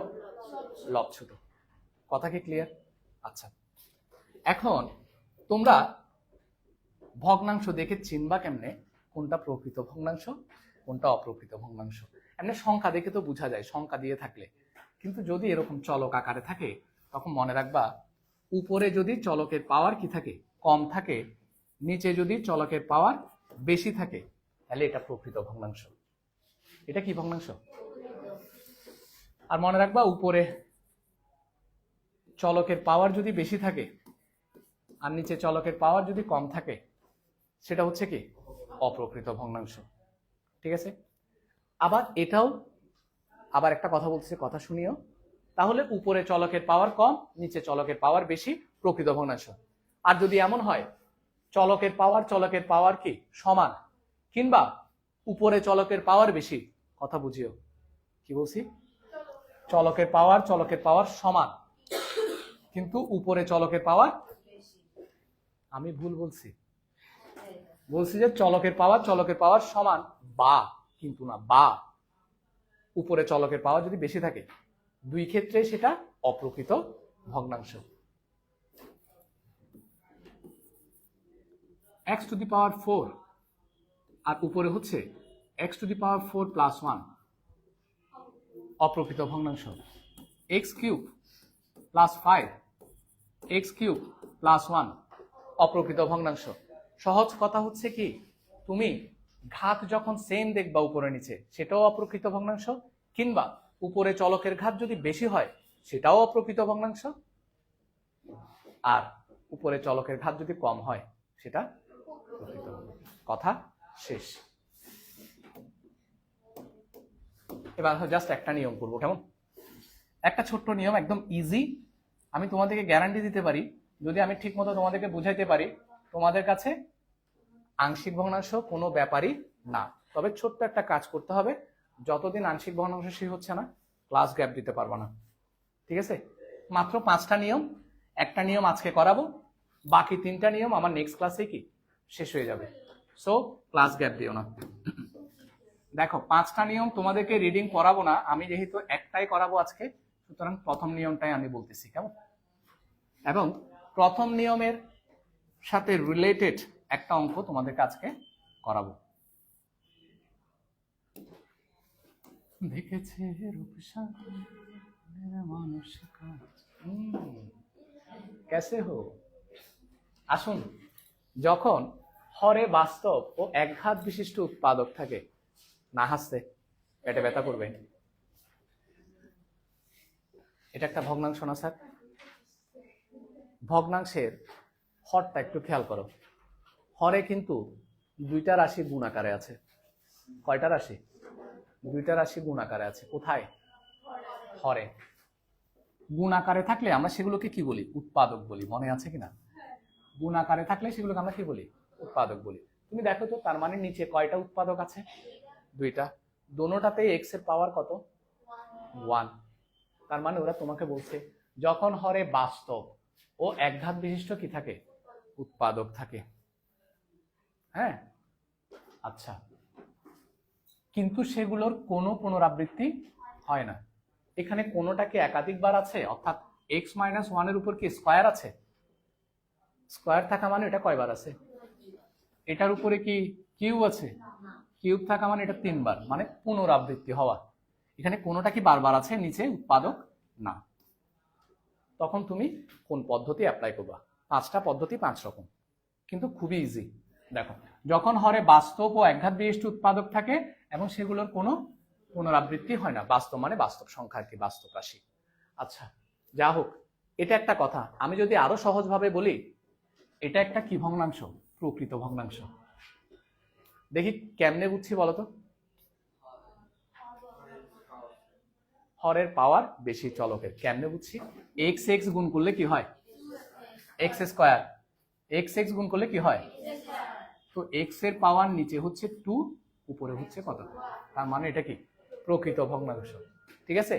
লব ছোট। কথা কি ক্লিয়ার? আচ্ছা, এখন তোমরা ভগ্নাংশ দেখে চিনবা কেমনে কোনটা প্রকৃত ভগ্নাংশ কোনটা অপ্রকৃত ভগ্নাংশ? এমনি সংখ্যা দেখে তো বোঝা যায়, সংখ্যা দিয়ে থাকলে। কিন্তু যদি এরকম চলক আকারে থাকে তখন মনে রাখবা উপরে যদি চলকের পাওয়ার কি থাকে, কম থাকে, নিচে যদি চলকের পাওয়ার বেশি থাকে, তাহলে এটা প্রকৃত ভগ্নাংশ। এটা কি ভগ্নাংশ? আর মনে রাখবা উপরে চলকের পাওয়ার যদি বেশি থাকে আর নিচে চলকের পাওয়ার যদি কম থাকে, সেটা হচ্ছে কি অপ্রকৃত ভগ্নাংশ। ঠিক আছে? আবার এটাও আবার একটা কথা বলতেছে, কথা শুনিও। তাহলে উপরে চলকের পাওয়ার কম, নিচে চলকের পাওয়ার বেশি, প্রকৃত ভগ্নাংশ। আর যদি এমন হয় চলকের পাওয়ার কি সমান, কিংবা উপরে চলকের পাওয়ার বেশি, কথা বুঝিও কি বলছি, চলকের পাওয়ার সমান কিন্তু উপরে চলকের পাওয়ার, আমি ভুল বলছি, বলছি যে চলকের পাওয়ার সমান বা, কিন্তু না, বা উপরে চলকের পাওয়ার যদি বেশি থাকে, দুই ক্ষেত্রে সেটা অপ্রকৃত ভগ্নাংশ। x টু দি পাওয়ার 4 আর উপরে হচ্ছে x to the power 4 plus 1, অপ্রকৃত ভগ্নাংশ। x cube plus 5 x cube plus 1, অপ্রকৃত ভগ্নাংশ। সহজ কথা হচ্ছে কি, তুমি ঘাত যখন সেম দেখবা উপরে নিচে, সেটাও অপ্রকৃত ভগ্নাংশ, কিংবা উপরে চলকের ঘাত যদি বেশি হয় সেটাও অপ্রকৃত ভগ্নাংশ, আর উপরে চলকের ঘাত যদি কম হয় সেটা প্রকৃত ভগ্নাংশ। কথা শেষ। এবার জাস্ট একটা নিয়ম করবো, কেমন? একটা ছোট্ট নিয়ম, একদম ইজি। আমি তোমাদেরকে গ্যারান্টি দিতে পারি, যদি আমি ঠিক মতো তোমাদেরকে বুঝাইতে পারি, তোমাদের কাছে আংশিক ভগ্নাংশ কোনো ব্যাপারই না। তবে ছোট্ট একটা কাজ করতে হবে, যতদিন আংশিক ভগ্নাংশ শেষ হচ্ছে না ক্লাস গ্যাপ দিতে পারবো না। ঠিক আছে? মাত্র 5টা নিয়ম, একটা নিয়ম আজকে করাবো, বাকি 3টা নিয়ম আমার নেক্সট ক্লাসে কি শেষ হয়ে যাবে। সো ক্লাস গ্যাপ দিও না। দেখো 5টা নিয়ম তোমাদেরকে রিডিং করাবো না, আমি যেহেতু একটাই করাবো আজকে, সুতরাং প্রথম নিয়মটাই আমি বলতেছি, কেমন? এবং প্রথম নিয়মের সাথে রিলেটেড একটা অঙ্ক তোমাদেরকে আজকে করাবো। দেখেছে মানুষ কেসে হো। আসুন, যখন হরে বাস্তব ও একঘাত বিশিষ্ট উৎপাদক থাকে, না হাসতে পেটে ব্যথা করবে, এটা একটা ভগ্নাংশ না স্যার? ভগ্নাংশের হরটা একটু খেয়াল করো, হরে কিন্তু 2টা রাশি গুণ আকারে আছে। কয়টা রাশি? 2টা রাশি গুণ আকারে আছে। কোথায়? হরে। গুণ আকারে থাকলে আমরা সেগুলোকে কি বলি? উৎপাদক বলি। মনে আছে কিনা? গুণ আকারে থাকলে সেগুলোকে আমরা কি বলি? উৎপাদক বলি। তুমি দেখো তো, তার মানে নিচে কয়টা উৎপাদক আছে? 2টা। দোনোটাতে এক্স এর পাওয়ার কত? 1। তার মানে ওরা তোমাকে বলছে যখন হরে বাস্তব ও একঘাত বিশিষ্ট কি থাকে? উৎপাদক থাকে। হ্যাঁ, আচ্ছা, কিন্তু সেগুলোর কোনো পুনরাবৃত্তি হয় না। এখানে কোনোটা কি একাধিকবার আছে? অর্থাৎ x - 1 এর উপর কি স্কয়ার আছে? স্কয়ার থাকা মানে এটা কয়বার আছে? এটার উপরে কি কিউব আছে? কিউব থাকা মানে এটা 3বার, মানে পুনরাবৃত্তি হওয়া। এখানে কোনোটা কি বারবার আছে? নিচে উৎপাদক না। তখন তুমি কোন পদ্ধতি অ্যাপ্লাই করবা? 5টা পদ্ধতি, 5 রকম, কিন্তু খুবই ইজি। দেখো, যখন হরে বাস্তব ও একঘাত বিশিষ্ট উৎপাদক থাকে এবং সেগুলোর কোনো পুনরাবৃত্তি হয় না। বাস্তব মানে বাস্তব সংখ্যা আর কি, বাস্তব রাশি। আচ্ছা, যা হোক, এটা একটা কথা। আমি যদি আরো সহজভাবে বলি, এটা একটা কি ভগ্নাংশ? প্রকৃত ভগ্নাংশ। দেখি কেমনে বুঝছি বলতো? হরের পাওয়ার বেশি চলকের। কেমনে বুঝছি? এক্স এক্স গুণ করলে কি হয়? X square. এক্স এক্স গুণ করলে কি হয়? তো এক্স এর পাওয়ার নিচে হচ্ছে 2, উপরে হচ্ছে কত, তার মানে এটা কি প্রকৃত ভগ্নাংশ। ঠিক আছে,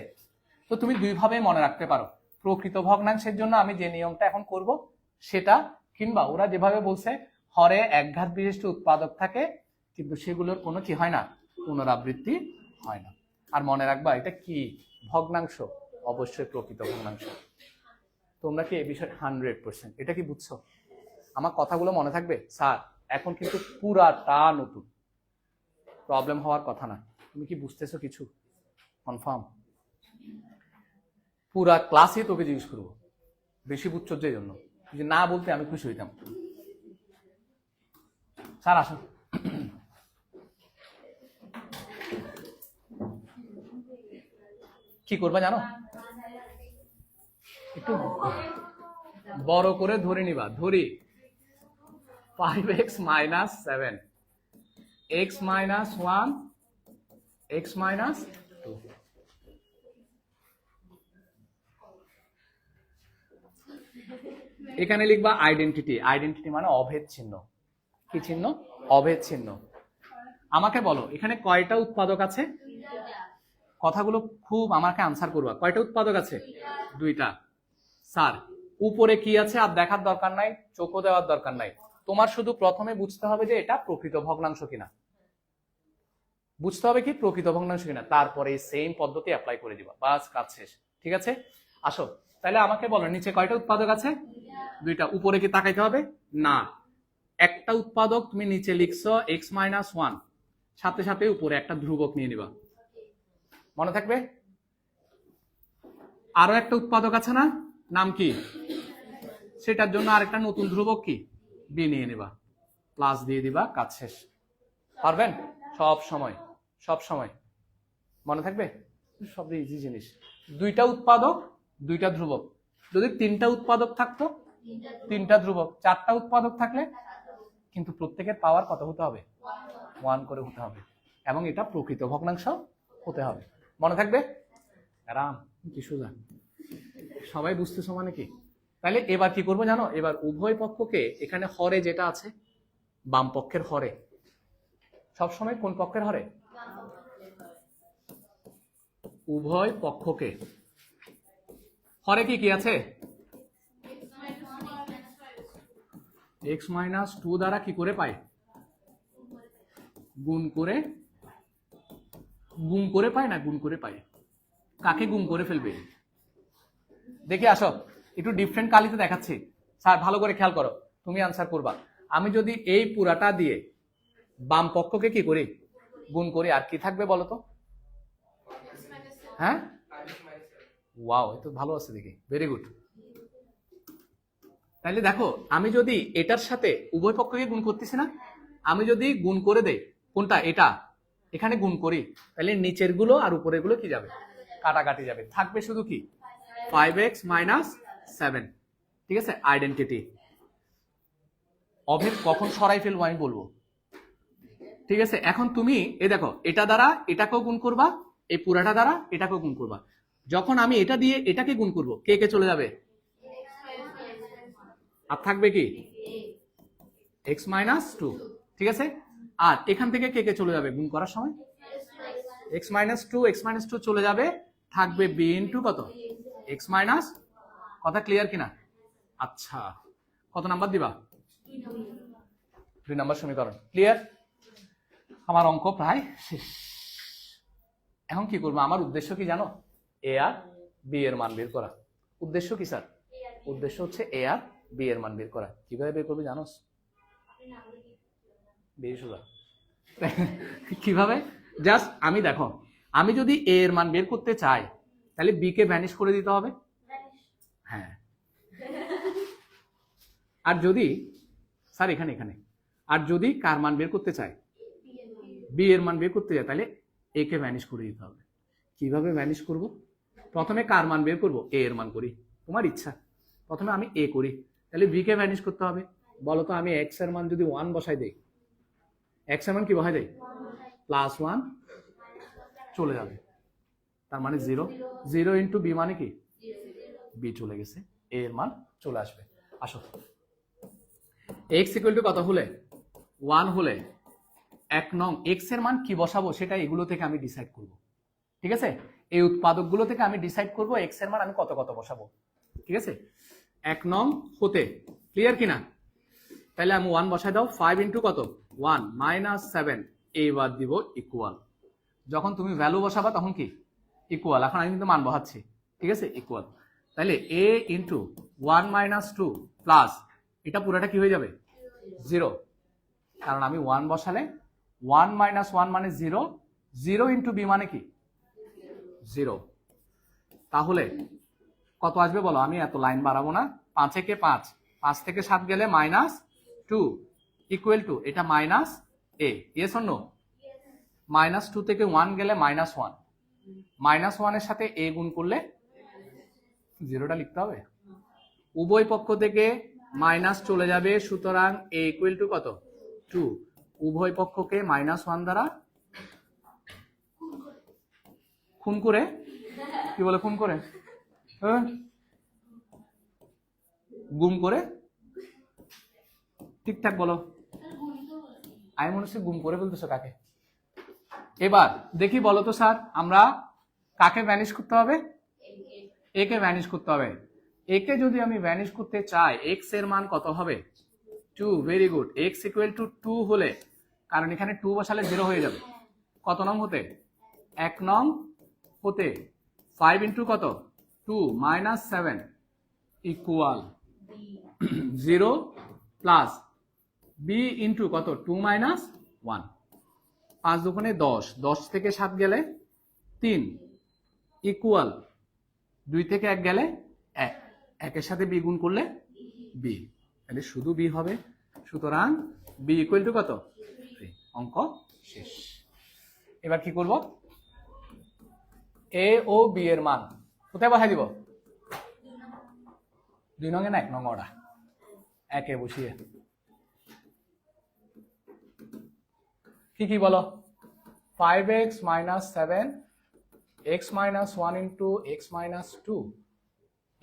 তো তুমি দুইভাবে মনে রাখতে পারো। প্রকৃত ভগ্নাংশের জন্য আমি যে নিয়মটা এখন করব সেটা, কিংবা ওরা যেভাবে বলছে হরে একঘাত বিশিষ্ট উৎপাদক থাকে কিন্তু সেগুলোর কোনো কি হয় না, পুনরাবৃত্তি হয় না। আর মনে রাখবা এটা কি ভগ্নাংশ, অবশ্যই প্রকৃত ভগ্নাংশ। তোমরা কি এই বিষয়ে 100%, এটা কি বুঝছো? আমার কথাগুলো মনে থাকবে? স্যার এখন কিন্তু পুরাটা নতুন, প্রবলেম হওয়ার কথা না। তুমি কি বুঝতেছো কিছু? কনফার্ম? পুরা ক্লাসে তোকে জিজ্ঞেস করবো, বেশি বুঝছো যে জন্য, যদি না বলতে আমি খুশি হইতাম। স্যার আসুন। কি করবা জানো, একটু বড় করে ধরে নিবা, ধরি 5x minus 7, x minus 1, x minus 2। এখানে লিখবা আইডেন্টিটি, আইডেন্টিটি মানে অভেদ চিহ্ন। কি চিহ্ন? অভেদ চিহ্ন। আমাকে বলো এখানে কয়টা উৎপাদক আছে? কথাগুলো খুব আমাকে আনসার করবা। কয়টা উৎপাদক আছে? 2টা। স্যার উপরে কি আছে আর দেখার দরকার নাই, চোখও দেওয়ার দরকার নাই, তোমার শুধু প্রথমে বুঝতে হবে যে এটা প্রকৃত ভগ্নাংশ কিনা, বুঝতে হবে কি প্রকৃত ভগ্নাংশ কিনা, তারপরে সেম পদ্ধতি অ্যাপ্লাই করে দিবা, বাস কাজ শেষ। ঠিক আছে, আসো তাহলে আমাকে বলো নিচে কয়টা উৎপাদক আছে? 2টা। উপরে কি তাকাইতে হবে? না, একটা উৎপাদক তুমি নিচে লিখছো x-1, সাথে সাথে উপরে একটা ধ্রুবক নিয়ে নিবা, মনে থাকবে? আরো একটা উৎপাদক আছে না, নাম কি? সেটার জন্য আরেকটা নতুন ধ্রুবক কি বি নিয়ে নিবা, প্লাস দিয়ে দিবা, কাজ শেষ। পারবেন? সব সময়, সব সময় মনে থাকবে, সব ইজি জিনিস। 2টা উৎপাদক 2টা ধ্রুবক, যদি 3টা উৎপাদক থাকতো 3টা ধ্রুবক, 4টা উৎপাদক থাকলে কিন্তু প্রত্যেকের পাওয়ার কত হতে হবে? 1 করে হতে হবে, এবং এটা প্রকৃত ভগ্নাংশ হতে হবে। মনে থাকবে? আরাম কি সোজা, সবাই বুঝতেছো মানে কি? তাহলে এবার কি করবো জানো, এবার উভয় পক্ষকে এখানে হরে যেটা আছে, বাম পক্ষের হরে, সবসময় কোন পক্ষের হরে? উভয় পক্ষকে হরে কি কি আছে? x-2 দ্বারা কি করে পাই? গুণ করে, গুণ করে পাই না গুণ করে পাই? কাকে গুণ করে ফেলবে? দেখে আসো, একটু ডিফারেন্ট কালিতে দেখাচ্ছি। স্যার ভালো করে খেয়াল করো, তুমি আনসার করবা। আমি যদি এই পুরাটা দিয়ে বাম পক্ষকে কি করি? গুণ করি, আর কি থাকবে বলো তো? হ্যাঁ, ওয়াও, এতো ভালো আছে দেখি, ভেরি গুড। তাহলে দেখো আমি যদি এটার সাথে উভয় পক্ষকে গুণ করতেছি না, আমি যদি গুণ করে দেই কোনটা, এটা এখানে গুণ করি, তাহলে নিচের গুলো আর উপরের গুলো কি যাবে? কাটাকাটি যাবে, থাকবে শুধু কি 5x - 7। ঠিক আছে, আইডেন্টিটি। অভেদ কখন সরাই ফেলবো আমি বলবো। ঠিক আছে, এখন তুমি এই দেখো, এটা দ্বারা এটাকেও গুণ করবা, এই পুরাটা দ্বারা এটাকেও গুণ করবা। যখন আমি এটা দিয়ে এটাকে গুণ করব, কে কে চলে যাবে? আর থাকবে কি x-2। ঠিক আছে, আর এখান থেকে কে কে চলে যাবে গুণ করার সময়? x-2 চলে যাবে, থাকবে b ইন্টু কত? x minus. কথা ক্লিয়ার কিনা? আচ্ছা, কত নাম্বার দিবা? 2 নাম্বার সমীকরণ। ক্লিয়ার? আমার অঙ্ক প্রায় শেষ। এখন কি করবো? আমার উদ্দেশ্য কি জানো? এ আর বি এর মান বের করা। উদ্দেশ্য কি স্যার? উদ্দেশ্য হচ্ছে এ আর বি এর মান বের করা। কিভাবে বের করবে জানোস? বেশ সোজা। কিভাবে? জাস্ট আমি দেখো, আমি যদি এ এর মান বের করতে চাই তাহলে বি কে ভ্যানিশ করে দিতে হবে। হ্যাঁ, আর যদি স্যার এখানে এখানে, আর যদি কার মান বের করতে চাই? বি এর মান বের করতে চাই, তাহলে এ কে ভ্যানিশ করে দিতে হবে। কিভাবে ভ্যানিশ করব? প্রথমে কার মান বের করব? এ এর মান করি, তোমার ইচ্ছা। প্রথমে আমি এ করি, তাহলে বি কে ভ্যানিশ করতে হবে। বলো তো, আমি এক্স এর মান যদি 1 বসাই দেই, এক্স এর মান কি বসাই দেই? +1 চলে যাবে, তার মানে 0। 0 ইন্টু বি মানে কি? বি চলে গেছে, এ এর মান চলে আসবে। আসো, এক্স ইকুয়াল টু কত হলে 1 হলে 1 নং x এর মান কি বসাবো সেটা এগুলো থেকে আমি ডিসাইড করব। ঠিক আছে, এই উৎপাদকগুলো থেকে আমি ডিসাইড করব x এর মান আমি কত কত বসাবো। ঠিক আছে, 1 নং হতে, ক্লিয়ার কিনা? তাহলে আমি 1 বসাই দাও, 5 ইন্টু কত 1 মাইনাস 7, এইবার দিব ইকুয়াল। যখন তুমি ভ্যালু বসাবা তখন কি ইকুয়াল, এখন আমি কিন্তু মান বসাচ্ছি। ঠিক আছে, ইকুয়াল। তাহলে a ইন্টু 1 মাইনাস 2 প্লাস এটা পুরোটা কি হয়ে যাবে 0, কারণ আমি 1 বসালে 1 মাইনাস 1 মানে 0, 0 ইন্টু b মানে কি 0। তাহলে কত আসবে বলো, আমি এত লাইন বাড়াবো না, 5 একে 5, 5 থেকে 7 গেলে মাইনাস 2 ইকুয়াল টু এটা minus a, yes or no? Minus 2 থেকে 1 গেলে মাইনাস 1, মাইনাস 1 এর সাথে a গুণ করলে 0টা লিখতে হবে। উভয় পক্ষ থেকে মাইনাস চলে যাবে, সুতরাং a ইকুয়াল টু কত 2। উভয় পক্ষকে মাইনাস 1 দ্বারা খুন করে, কি বলে খুন করে, গুম করে, ঠিকঠাক বলো। আমি মনে হচ্ছে গুম করে বলতেছো কাকে? এবার দেখি বলো তো স্যার, আমরা কাকে ভ্যানিশ করতে হবে? এ কে ভ্যানিশ করতে হবে। একে যদি আমি ভ্যানিশ করতে চাই, এক্স এর মান কত হবে 2, very good. X equal to 2 হলে, কারণ এখানে 2 বসালে 0 হয়ে যাবে, কত নং হতে 1 নং হতে 5 ইন্টু কত 2 minus 7 equal 0 plus B into কত 2 মাইনাস 1, 5 দুগুণে 10, 10 থেকে 7 গেলে 3 ইকুয়াল 2 থেকে 1 গেলে 1, 1 এর সাথে বি গুণ করলে বি, তাহলে শুধু বি হবে। সুতরাং বি ইকুয়াল টু কত 3, অঙ্ক শেষ। এবার কি করব, এ ও বি এর মান কোথায় বসাই দিব? 2 নং এ না 1 নং ওটা, 1 এ বসিয়ে কি কি বলো, 5x minus 7 x minus 1 into x minus 2।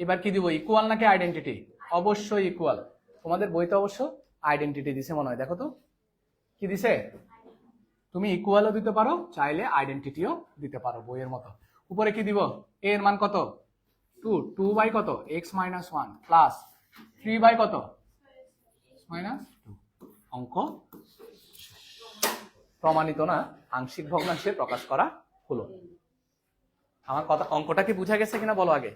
এবার কি দিব, ইকুয়াল নাকি আইডেন্টিটি? অবশ্যই ইকুয়াল। তোমাদের বইতে অবশ্য আইডেন্টিটি দিছে মনে হয়, দেখো তো কি দিছে। তুমি ইকুয়ালও দিতে পারো, চাইলে আইডেন্টিটিও দিতে পারো বইয়ের মতো। উপরে কি দিব, a এর মান কত 2, 2 বাই কত x মাইনাস 1 প্লাস 3 বাই কত মাইনাস 2, অঙ্ক প্রমাণিত না, আংশিক ভগ্নাংশে প্রকাশ করা হলো। আমার কথা, অঙ্কটা কি বুঝা গেছে কিনা বলো আগে।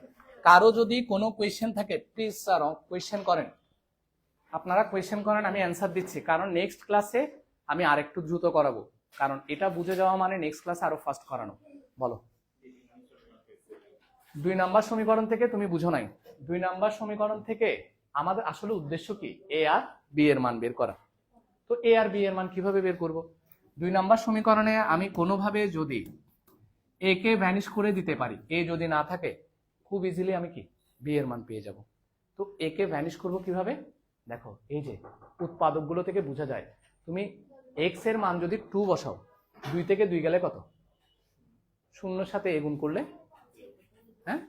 কারো যদি কোনো কোয়েশ্চেন থাকে প্লিজ স্যার কোয়েশ্চেন করেন, আপনারা কোয়েশ্চেন করেন, আমি অ্যান্সার দিচ্ছি। কারণ নেক্সট ক্লাসে আমি আরেকটু দ্রুত করাবো, কারণ এটা বুঝে যাওয়া মানে নেক্সট ক্লাসে আরো ফাস্ট করানো। বলো 2 নাম্বার সমীকরণ থেকে তুমি বুঝো নাই, 2 নাম্বার সমীকরণ থেকে আমাদের আসলে উদ্দেশ্য কি, এ আর বি এর মান বের করা। তো এ আর বি এর মান কিভাবে বের করব? 2 নাম্বার সমীকরণে আমি কোনোভাবে যদি এ কে ভ্যানিশ করে দিতে পারি, এ যদি না থাকে খুব ইজিলি আমি কি বি এর মান পেয়ে যাব। তো এ কে ভ্যানিশ করব কিভাবে, দেখো এই যে উৎপাদকগুলো থেকে বোঝা যায়। তুমি এক্স এর মান যদি 2 বসাও, 2 থেকে 2 গেলে কত, শূন্যর সাথে এ গুণ করলে, হ্যাঁ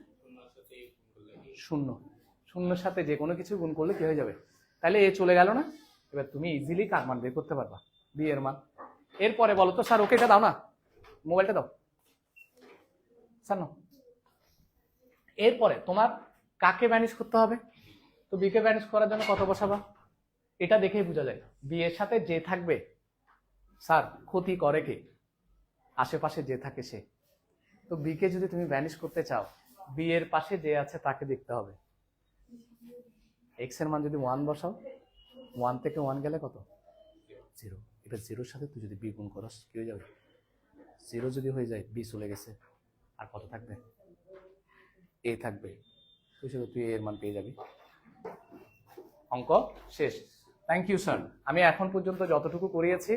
0, শূন্যর সাথে যে কোনো কিছু গুণ করলে কি হয়ে যাবে, তাহলে এ চলে গেল না। এবার তুমি ইজিলি কার মান বের করতে পারবা, বি এর মান। এরপরে বলো তো স্যার, ওকে এটা দাও না, মোবাইলটা দাও স্যার না। এরপরে তোমার কাকে ভ্যানিশ করতে হবে, তো বি কে ভ্যানিশ করার জন্য কত বসাবা, এটা দেখেই বোঝা যায়। বি এর সাথে যে থাকবে, স্যার ক্ষতি করে কে, আশেপাশে যে থাকে সে। তো বি কে যদি তুমি ভ্যানিশ করতে চাও, বি এর পাশে যে আছে তাকে দেখতে হবে। এক্স এর মান যদি 1 বসাও, 1 থেকে 1 গেলে কত 0, এটা 0-র সাথে তুই যদি বি গুণ করস কি হয়ে যাবে, 0 যদি হয়ে যায় বি চলে গেছে, আর কত থাকবে এ থাকবে, তুই এর মান পেয়ে যাবি। অঙ্ক শেষ। Thank you sir. আমি এখন পর্যন্ত যতটুকু করিয়েছি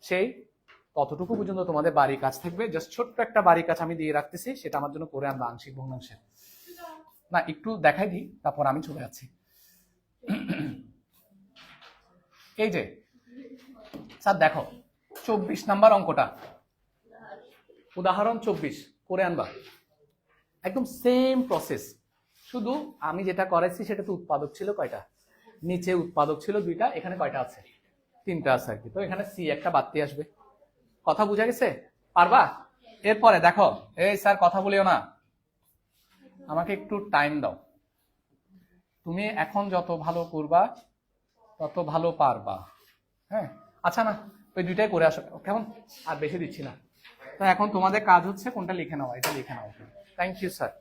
সেই ততটুকু পর্যন্ত তোমাদের বাড়ির কাজ থাকবে। জাস্ট ছোট্ট একটা বাড়ির কাজ আমি দিয়ে রাখতেছি, সেটা আমার জন্য করে আনবা আংশিক ভগ্নাংশের। না একটু দেখাই দিই, তারপর আমি চলে যাচ্ছি। এই যে স্যার দেখো 24 নাম্বার অঙ্কটা, উদাহরণ 24 করে আনবা, একদম সেম প্রসেস। শুধু আমি যেটা করেছি সেটা তো উৎপাদক ছিল কয়টা, নিচে উৎপাদক ছিল 2টা, এখানে কয়টা আছে তিনটা আছে আর কি, তো এখানে সি একটা বাড়তি আসবে। কথা বুঝা গেছে? পারবা? এরপরে দেখো, এই স্যার কথা বলিও না, আমাকে একটু টাইম দাও। তুমি এখন যত ভালো করবা তত ভালো পারবা। হ্যাঁ, আচ্ছা না, ওই দুইটাই করে আসো কেমন, আর বেশি দিচ্ছি না। তো এখন তোমাদের কাজ হচ্ছে কোনটা লিখে নাও, এটা লিখে নাও। Thank you sir.